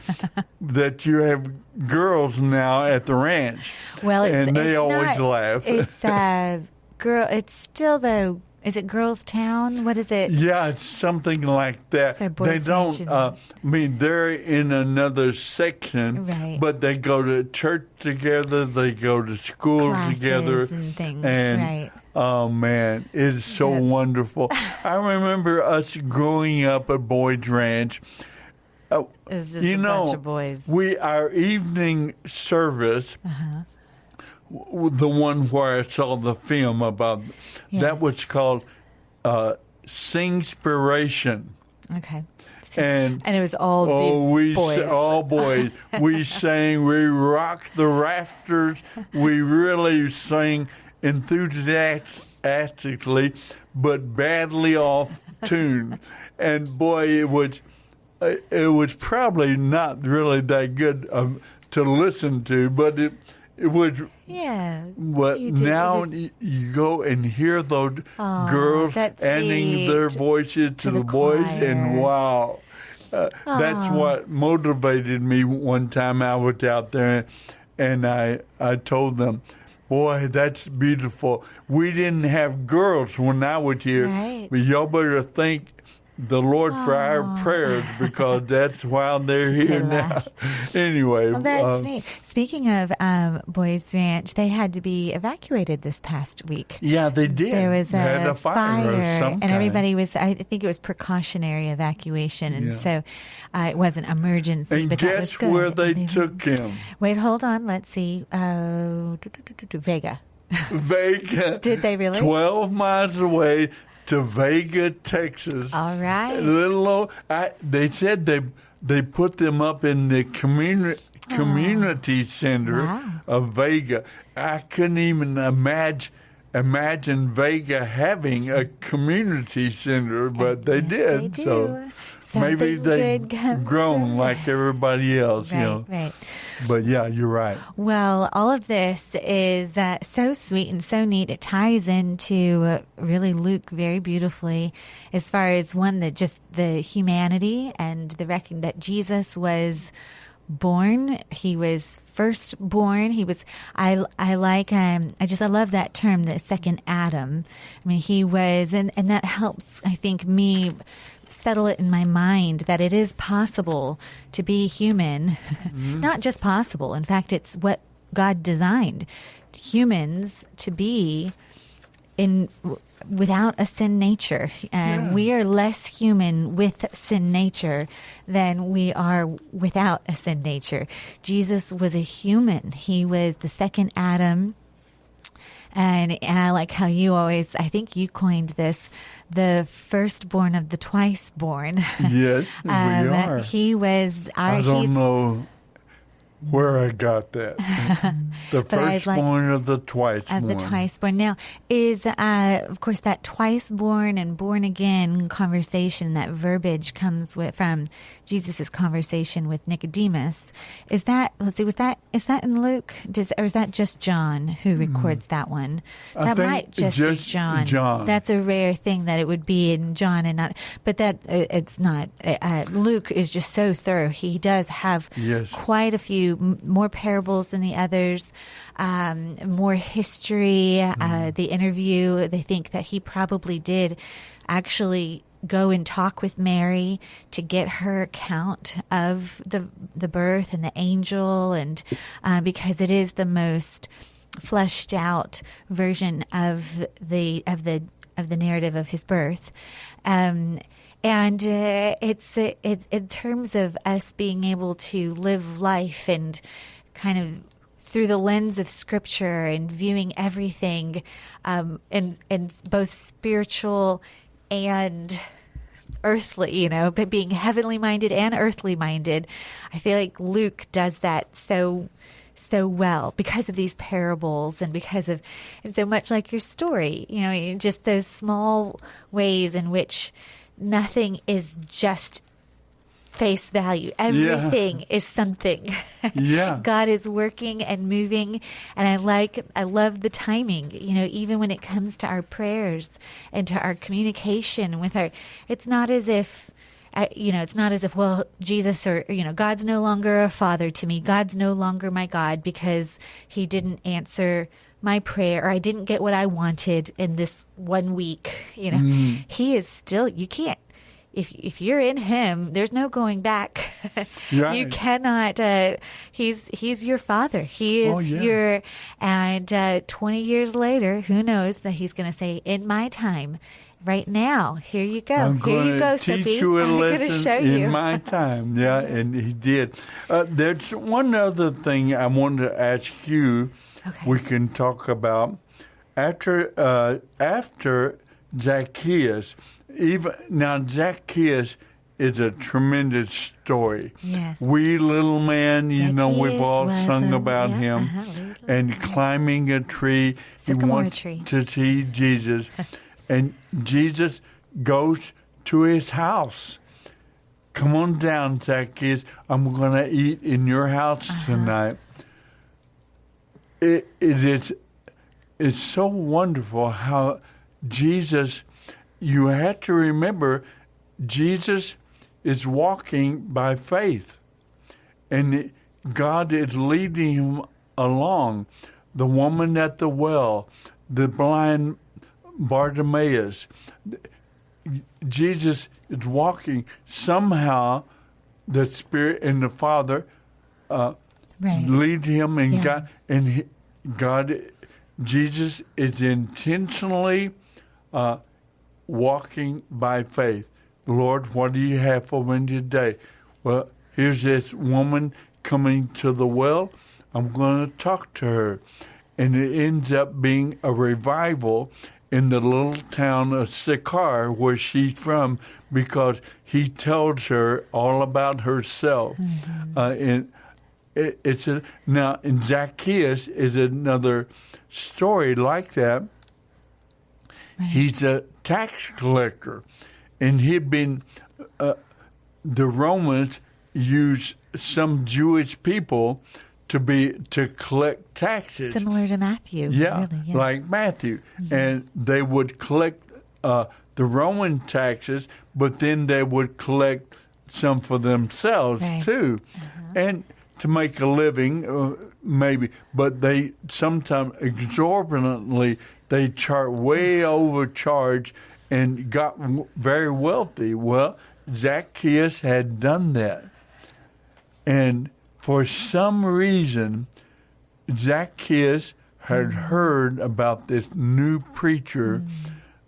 that you have girls now at the ranch. Well, they always laugh. It's girl. It's still Is it Girls Town? What is it? Yeah, it's something like that. They don't. They're in another section, right. But they go to church together. They go to school together, and things. And right. Oh man, it's so wonderful. I remember us growing up at Boyd's Ranch. It's just a bunch of boys. Our evening service. Uh-huh. The one where I saw the film about that was called Singspiration. Okay. And it was all these boys. All boys. We sang, we rocked the rafters. We really sang enthusiastically, but badly off tune. And boy, it was probably not really that good to listen to, but it was. Yeah. But now you go and hear those girls adding their voices to the boys, and wow. That's what motivated me one time I was out there, and I told them, boy, that's beautiful. We didn't have girls when I was here, right. But y'all better thank the Lord for our prayers, because that's why they're here now. Anyway. Well, that's neat. Speaking of Boys Ranch, they had to be evacuated this past week. Yeah, they did. There was a fire of some and kind. everybody was, I think it was precautionary evacuation, and so it wasn't emergency. And but guess that was good. where they took him? Wait, hold on. Let's see. Vega. Vega. Did they really? 12 miles away to Vega, Texas. All right. They said they put them up in the community center of Vega. I couldn't even imagine Vega having a community center, but they did. They do. So maybe they've grown like everybody else, Right. But yeah, you're right. Well, all of this is so sweet and so neat. It ties into really Luke very beautifully, as far as just the humanity and the reckoning that Jesus was born. He was first born. He was. I love that term, the second Adam. I mean, he was, and that helps. I think me settle it in my mind that it is possible to be human. Mm-hmm. Not just possible. In fact, it's what God designed humans to be without a sin nature. We are less human with sin nature than we are without a sin nature. Jesus was a human. He was the second Adam. And I like how you always, I think you coined this, the firstborn of the twice born. Yes, we are. He was I don't know where I got that. The firstborn of the twice born. Of the twice born. Now, is, of course, that twice born and born again conversation, that verbiage comes from Jesus' conversation with Nicodemus. Is that, is that in Luke? Or is that just John who records that one? That might just be John. That's a rare thing that it would be in John and not, but that it's not. Luke is just so thorough. He does have quite a few more parables than the others, more history, the interview. They think that he probably did actually go and talk with Mary to get her account of the birth and the angel, and because it is the most fleshed out version of the narrative of his birth. And it's in terms of us being able to live life and kind of through the lens of Scripture and viewing everything and both spiritual and earthly, but being heavenly minded and earthly minded. I feel like Luke does that so well because of these parables and and so much like your story, just those small ways in which nothing is just face value. Everything is something. Yeah. God is working and moving, and I love the timing, even when it comes to our prayers and to our communication with it's not as if well, Jesus or, God's no longer a father to me. God's no longer my God because he didn't answer my prayer, or I didn't get what I wanted in this 1 week. He is still, you can't, if you're in him, there's no going back. Right. You cannot, he's your father. He is and 20 years later, who knows that he's going to say, in my time, right now, here you go. I'm here you go, teach Soapy. you a I'm lesson going to show in you. my time. Yeah, and he did. There's one other thing I wanted to ask you. Okay. We can talk about after Zacchaeus. Zacchaeus is a tremendous story. Yes. Wee little man, we've all sung about him, and climbing a tree. Sycamore he wants tree. to see Jesus, and Jesus goes to his house. Come on down, Zacchaeus. I'm going to eat in your house tonight. It's so wonderful how Jesus, you have to remember, Jesus is walking by faith, and God is leading him along. The woman at the well, the blind Bartimaeus, Jesus is walking. Somehow the Spirit and the Father lead him, and Jesus is intentionally walking by faith. Lord, what do you have for me today? Well, here's this woman coming to the well. I'm going to talk to her. And it ends up being a revival in the little town of Sychar, where she's from, because he tells her all about herself. And now, in Zacchaeus is another story like that. Right. He's a tax collector, and he'd been. The Romans used some Jewish people to collect taxes, similar to Matthew. Like Matthew, and they would collect the Roman taxes, but then they would collect some for themselves too, and to make a living, maybe. But they sometimes exorbitantly they way overcharge and got very wealthy. Well, Zacchaeus had done that, and for some reason, Zacchaeus had heard about this new preacher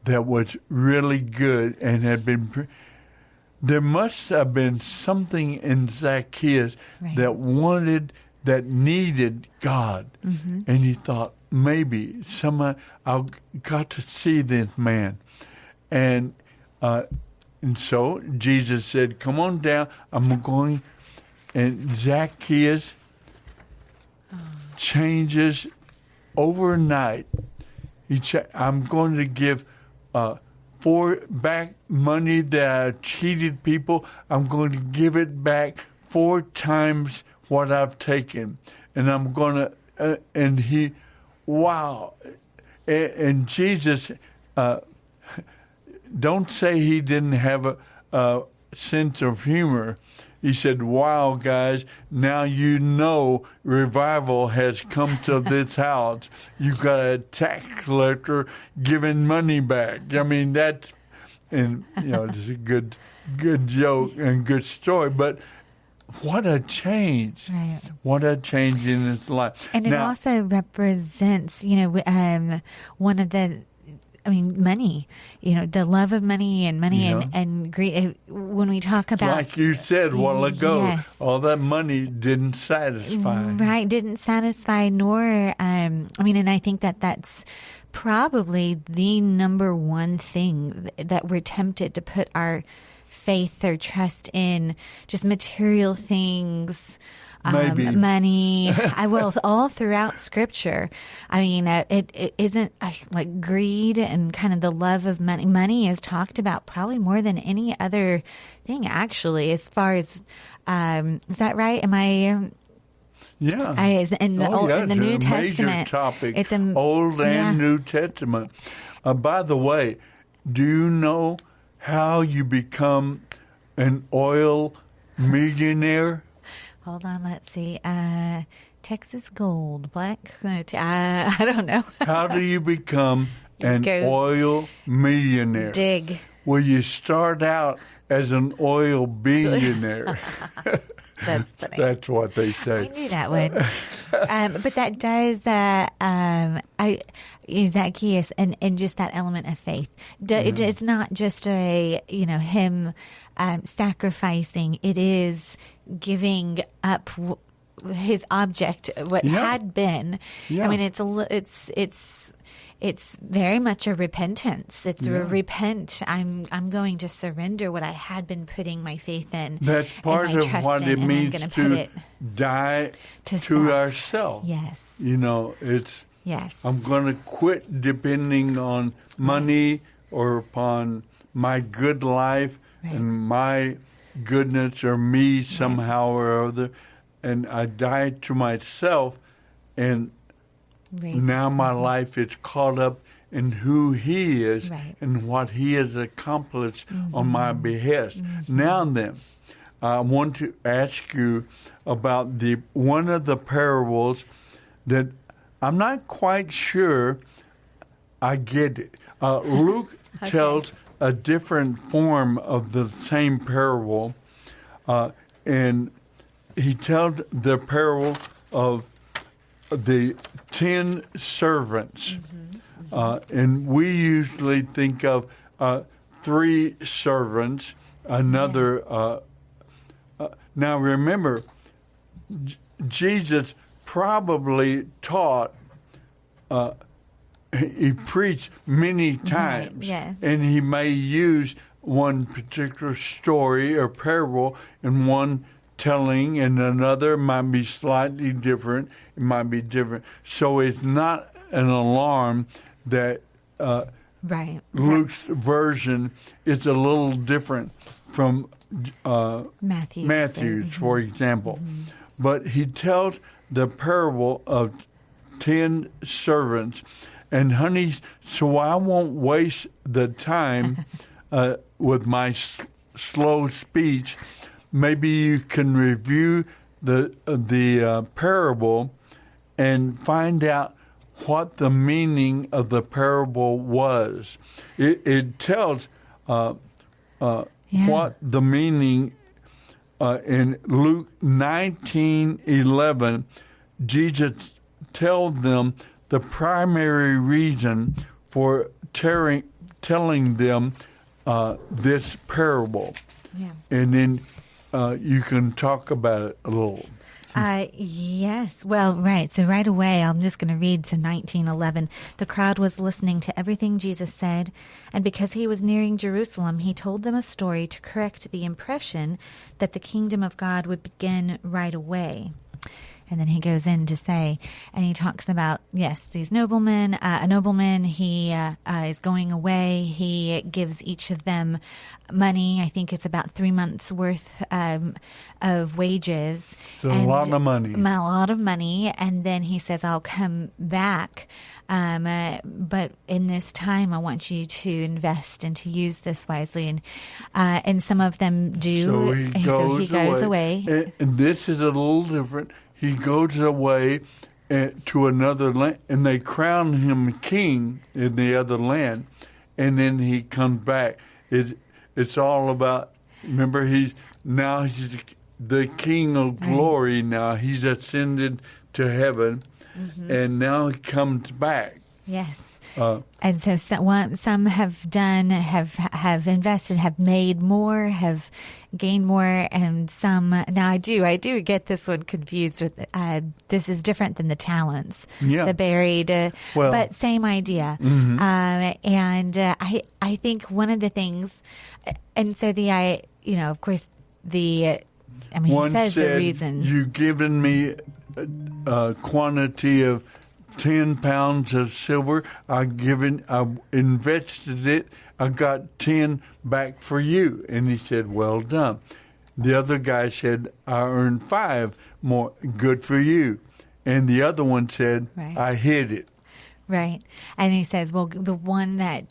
that was really good and had been. There must have been something in Zacchaeus that needed God, and he thought maybe I've got to see this man, and so Jesus said, "Come on down. I'm going," and Zacchaeus changes overnight. I'm going to give back money that I cheated people. I'm going to give it back 4 times what I've taken. And I'm going to, and he, wow. And Jesus, don't say he didn't have a sense of humor. He said, wow, guys, now you know revival has come to this house. You've got a tax collector giving money back. I mean, it's a good joke and good story. But what a change. Right. What a change in his life. And it also represents, one of the, money, the love of money and greed. When we talk about, like you said a while ago, yes. all that money didn't satisfy. Right, didn't satisfy, nor, and I think that's probably the number one thing that we're tempted to put our faith or trust in, just material things. Money. I will all throughout Scripture. It isn't like greed and kind of the love of money. Money is talked about probably more than any other thing, actually. As far as is that right? Am I? Yeah. In the New Testament, major topic. It's Old and New Testament. By the way, do you know how you become an oil millionaire? Hold on, let's see. Texas Gold, black. I don't know. How do you become an oil millionaire? Dig. Well, you start out as an oil billionaire. That's funny. That's what they say. I knew that one. But that does Zacchaeus and just that element of faith. It's not just him sacrificing. It is giving up his object, what had been. Yeah. It's very much a repentance. It's a repent. I'm going to surrender what I had been putting my faith in. That's part of what it means to die to ourselves. Yes. It's. Yes. I'm going to quit depending on money or upon my good life and my goodness or me somehow or other, and I die to myself, and now my life is caught up in who He is and what He has accomplished on my behest. Now then, I want to ask you about one of the parables that I'm not quite sure I get it. Luke tells a different form of the same parable, and he tells the parable of the 10 servants. And we usually think of 3 servants, another. Now remember, Jesus probably taught, he preached many times, and he may use one particular story or parable in one telling, and another might be slightly different. It might be different. So it's not an alarm that Luke's version is a little different from Matthew's, for example. But he tells the parable of 10 servants. And honey, so I won't waste the time with my slow speech. Maybe you can review the parable and find out what the meaning of the parable was. It tells what the meaning in Luke 19:11. Jesus tells them the primary reason for telling them this parable. Yeah. And then you can talk about it a little. Yes. Well, right. So right away, I'm just going to read to 19:11. The crowd was listening to everything Jesus said, and because he was nearing Jerusalem, he told them a story to correct the impression that the kingdom of God would begin right away. And then he goes in to say, and he talks about, yes, these noblemen, a nobleman, he is going away. He gives each of them money. I think it's about 3 months worth of wages. It's a lot of money. A lot of money. And then he says, I'll come back. But in this time, I want you to invest and to use this wisely. And some of them do. So he goes away. And this is a little different. He goes away to another land, and they crown him king in the other land, and then he comes back. It's all about, remember, he's the king of glory now. He's ascended to heaven, and now he comes back. Yes. And so some have done, have invested, have made more, have gained more, and some. Now I do get this one confused with. This is different than the talents, the buried, but same idea. And I think one of the things, and so of course he says said, the reason you've given me a quantity of 10 pounds of silver. I invested it. I got 10 back for you. And he said, well done. The other guy said, I earned 5 more. Good for you. And the other one said, I hid it. Right. And he says, well, the one that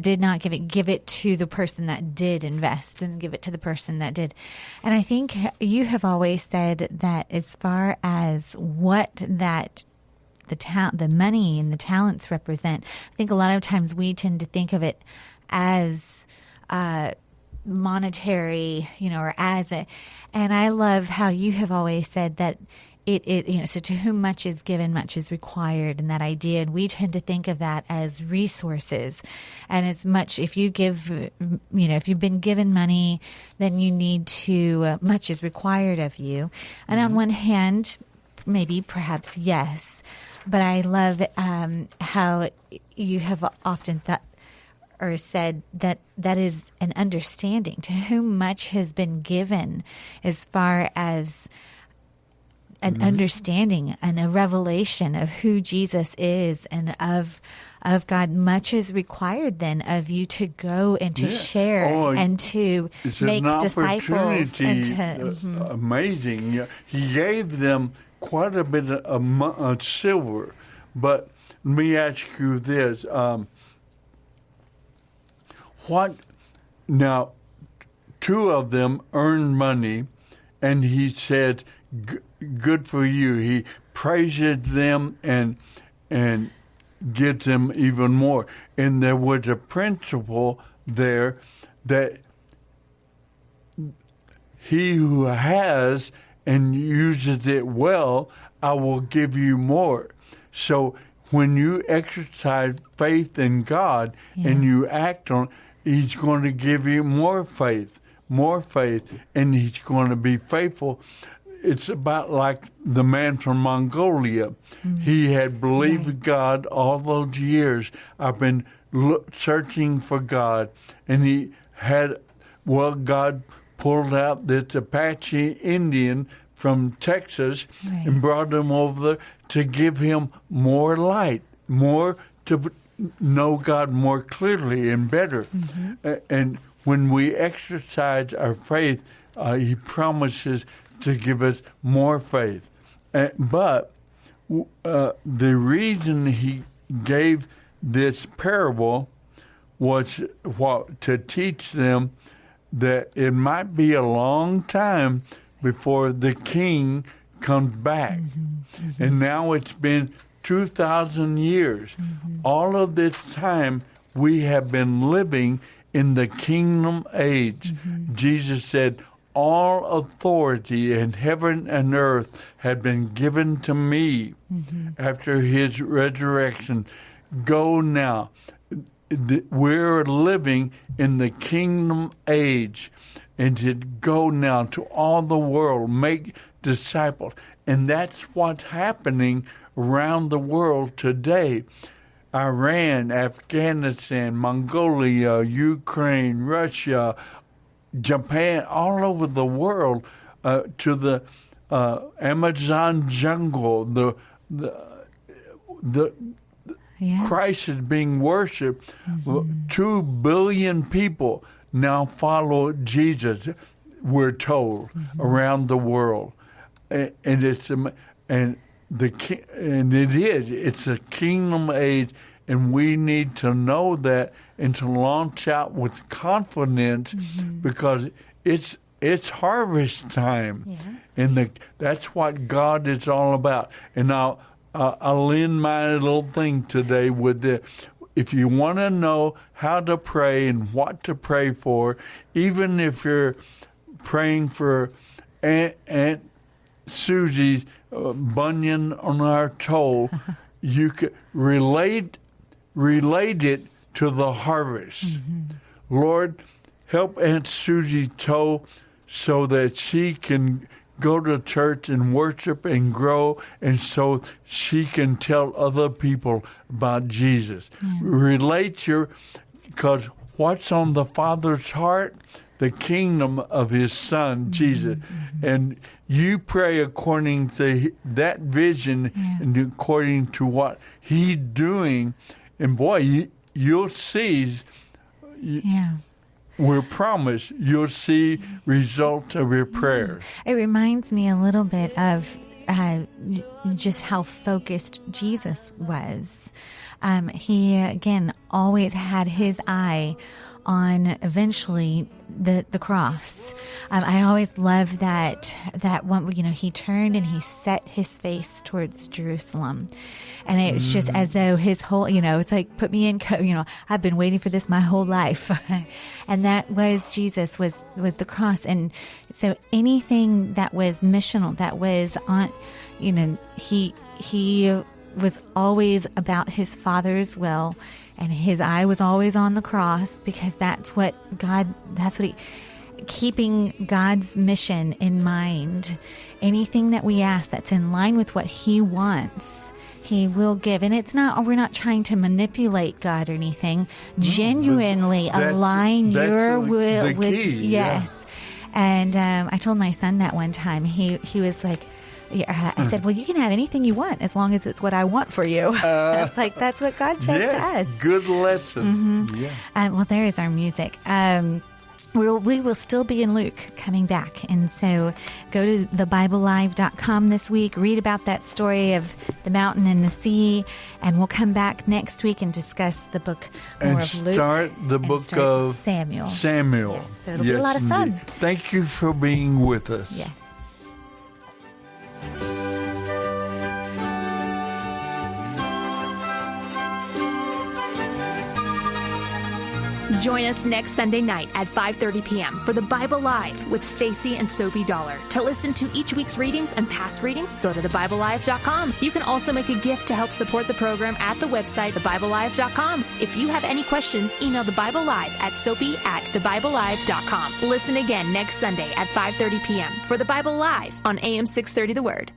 did not give it to the person that did invest, and give it to the person that did. And I think you have always said that as far as what the money and the talents represent, I think a lot of times we tend to think of it as monetary, or as a, and I love how you have always said that so to whom much is given, much is required, and that idea. And we tend to think of that as resources. And as much, if you give, if you've been given money, then you need to, much is required of you. And on one hand, perhaps yes. But I love how you have often thought or said that is an understanding to whom much has been given, as far as an understanding and a revelation of who Jesus is and of God. Much is required then of you to go and to share and to make disciples. Amazing. Yeah. He gave them quite a bit of silver. But let me ask you this. Now, 2 of them earned money, and he said, good for you. He praises them and gives them even more. And there was a principle there that he who has and uses it well, I will give you more. So when you exercise faith in God and you act on it, he's going to give you more faith, and he's going to be faithful. It's about like the man from Mongolia. He had believed God all those years. I've been searching for God. And he had, God pulled out this Apache Indian from Texas and brought him over there to give him more light, more to know God more clearly and better. And when we exercise our faith, he promises to give us more faith. But the reason he gave this parable was to teach them that it might be a long time before the king comes back. And now it's been 2,000 years. All of this time we have been living in the kingdom age. Jesus said, all authority in heaven and earth had been given to me after his resurrection. Go now. We're living in the kingdom age, and to go now to all the world, make disciples. And that's what's happening around the world today. Iran, Afghanistan, Mongolia, Ukraine, Russia, Japan, all over the world, to the Amazon jungle, the Christ is being worshipped. 2 billion people now follow Jesus, we're told, around the world, and it's a kingdom age, and we need to know that and to launch out with confidence because it's harvest time, and that's what God is all about. And I'll end my little thing today with this. If you want to know how to pray and what to pray for, even if you're praying for Aunt Susie's bunion on our toe, you could relate it to the harvest. Lord, help Aunt Susie's toe so that she can go to church and worship and grow, and so she can tell other people about Jesus. Relate because what's on the Father's heart? The kingdom of his Son, Jesus. And you pray according to that vision and according to what he's doing. And boy, you'll see, we're promised, you'll see results of your prayers. It reminds me a little bit of just how focused Jesus was. He, again, always had his eye on eventually the cross. I always love that one, he turned and he set his face towards Jerusalem. And it's just as though his whole, it's like, put me in, I've been waiting for this my whole life. And that was Jesus, was the cross. And so anything that was missional, that was on, he was always about his Father's will. And his eye was always on the cross because keeping God's mission in mind. Anything that we ask that's in line with what he wants, he will give. And we're not trying to manipulate God or anything. Genuinely align your will with, yes. And I told my son that one time. He was like, I said, well, you can have anything you want as long as it's what I want for you. That's what God says to us. Good lesson. Well, there is our music. We will still be in Luke coming back. And so go to thebiblelive.com this week, read about that story of the mountain and the sea, and we'll come back next week and discuss the book more of Luke. Start the book of Samuel. Yes, so it'll be a lot of fun. Thank you for being with us. Yes. Join us next Sunday night at 5:30 p.m. for the Bible Live with Stacy and Soapy Dollar. To listen to each week's readings and past readings, go to thebiblelive.com. You can also make a gift to help support the program at the website, thebiblelive.com. If you have any questions, email the Bible Live at soapy@thebiblelive.com. Listen again next Sunday at 5:30 p.m. for the Bible Live on AM 630 The Word.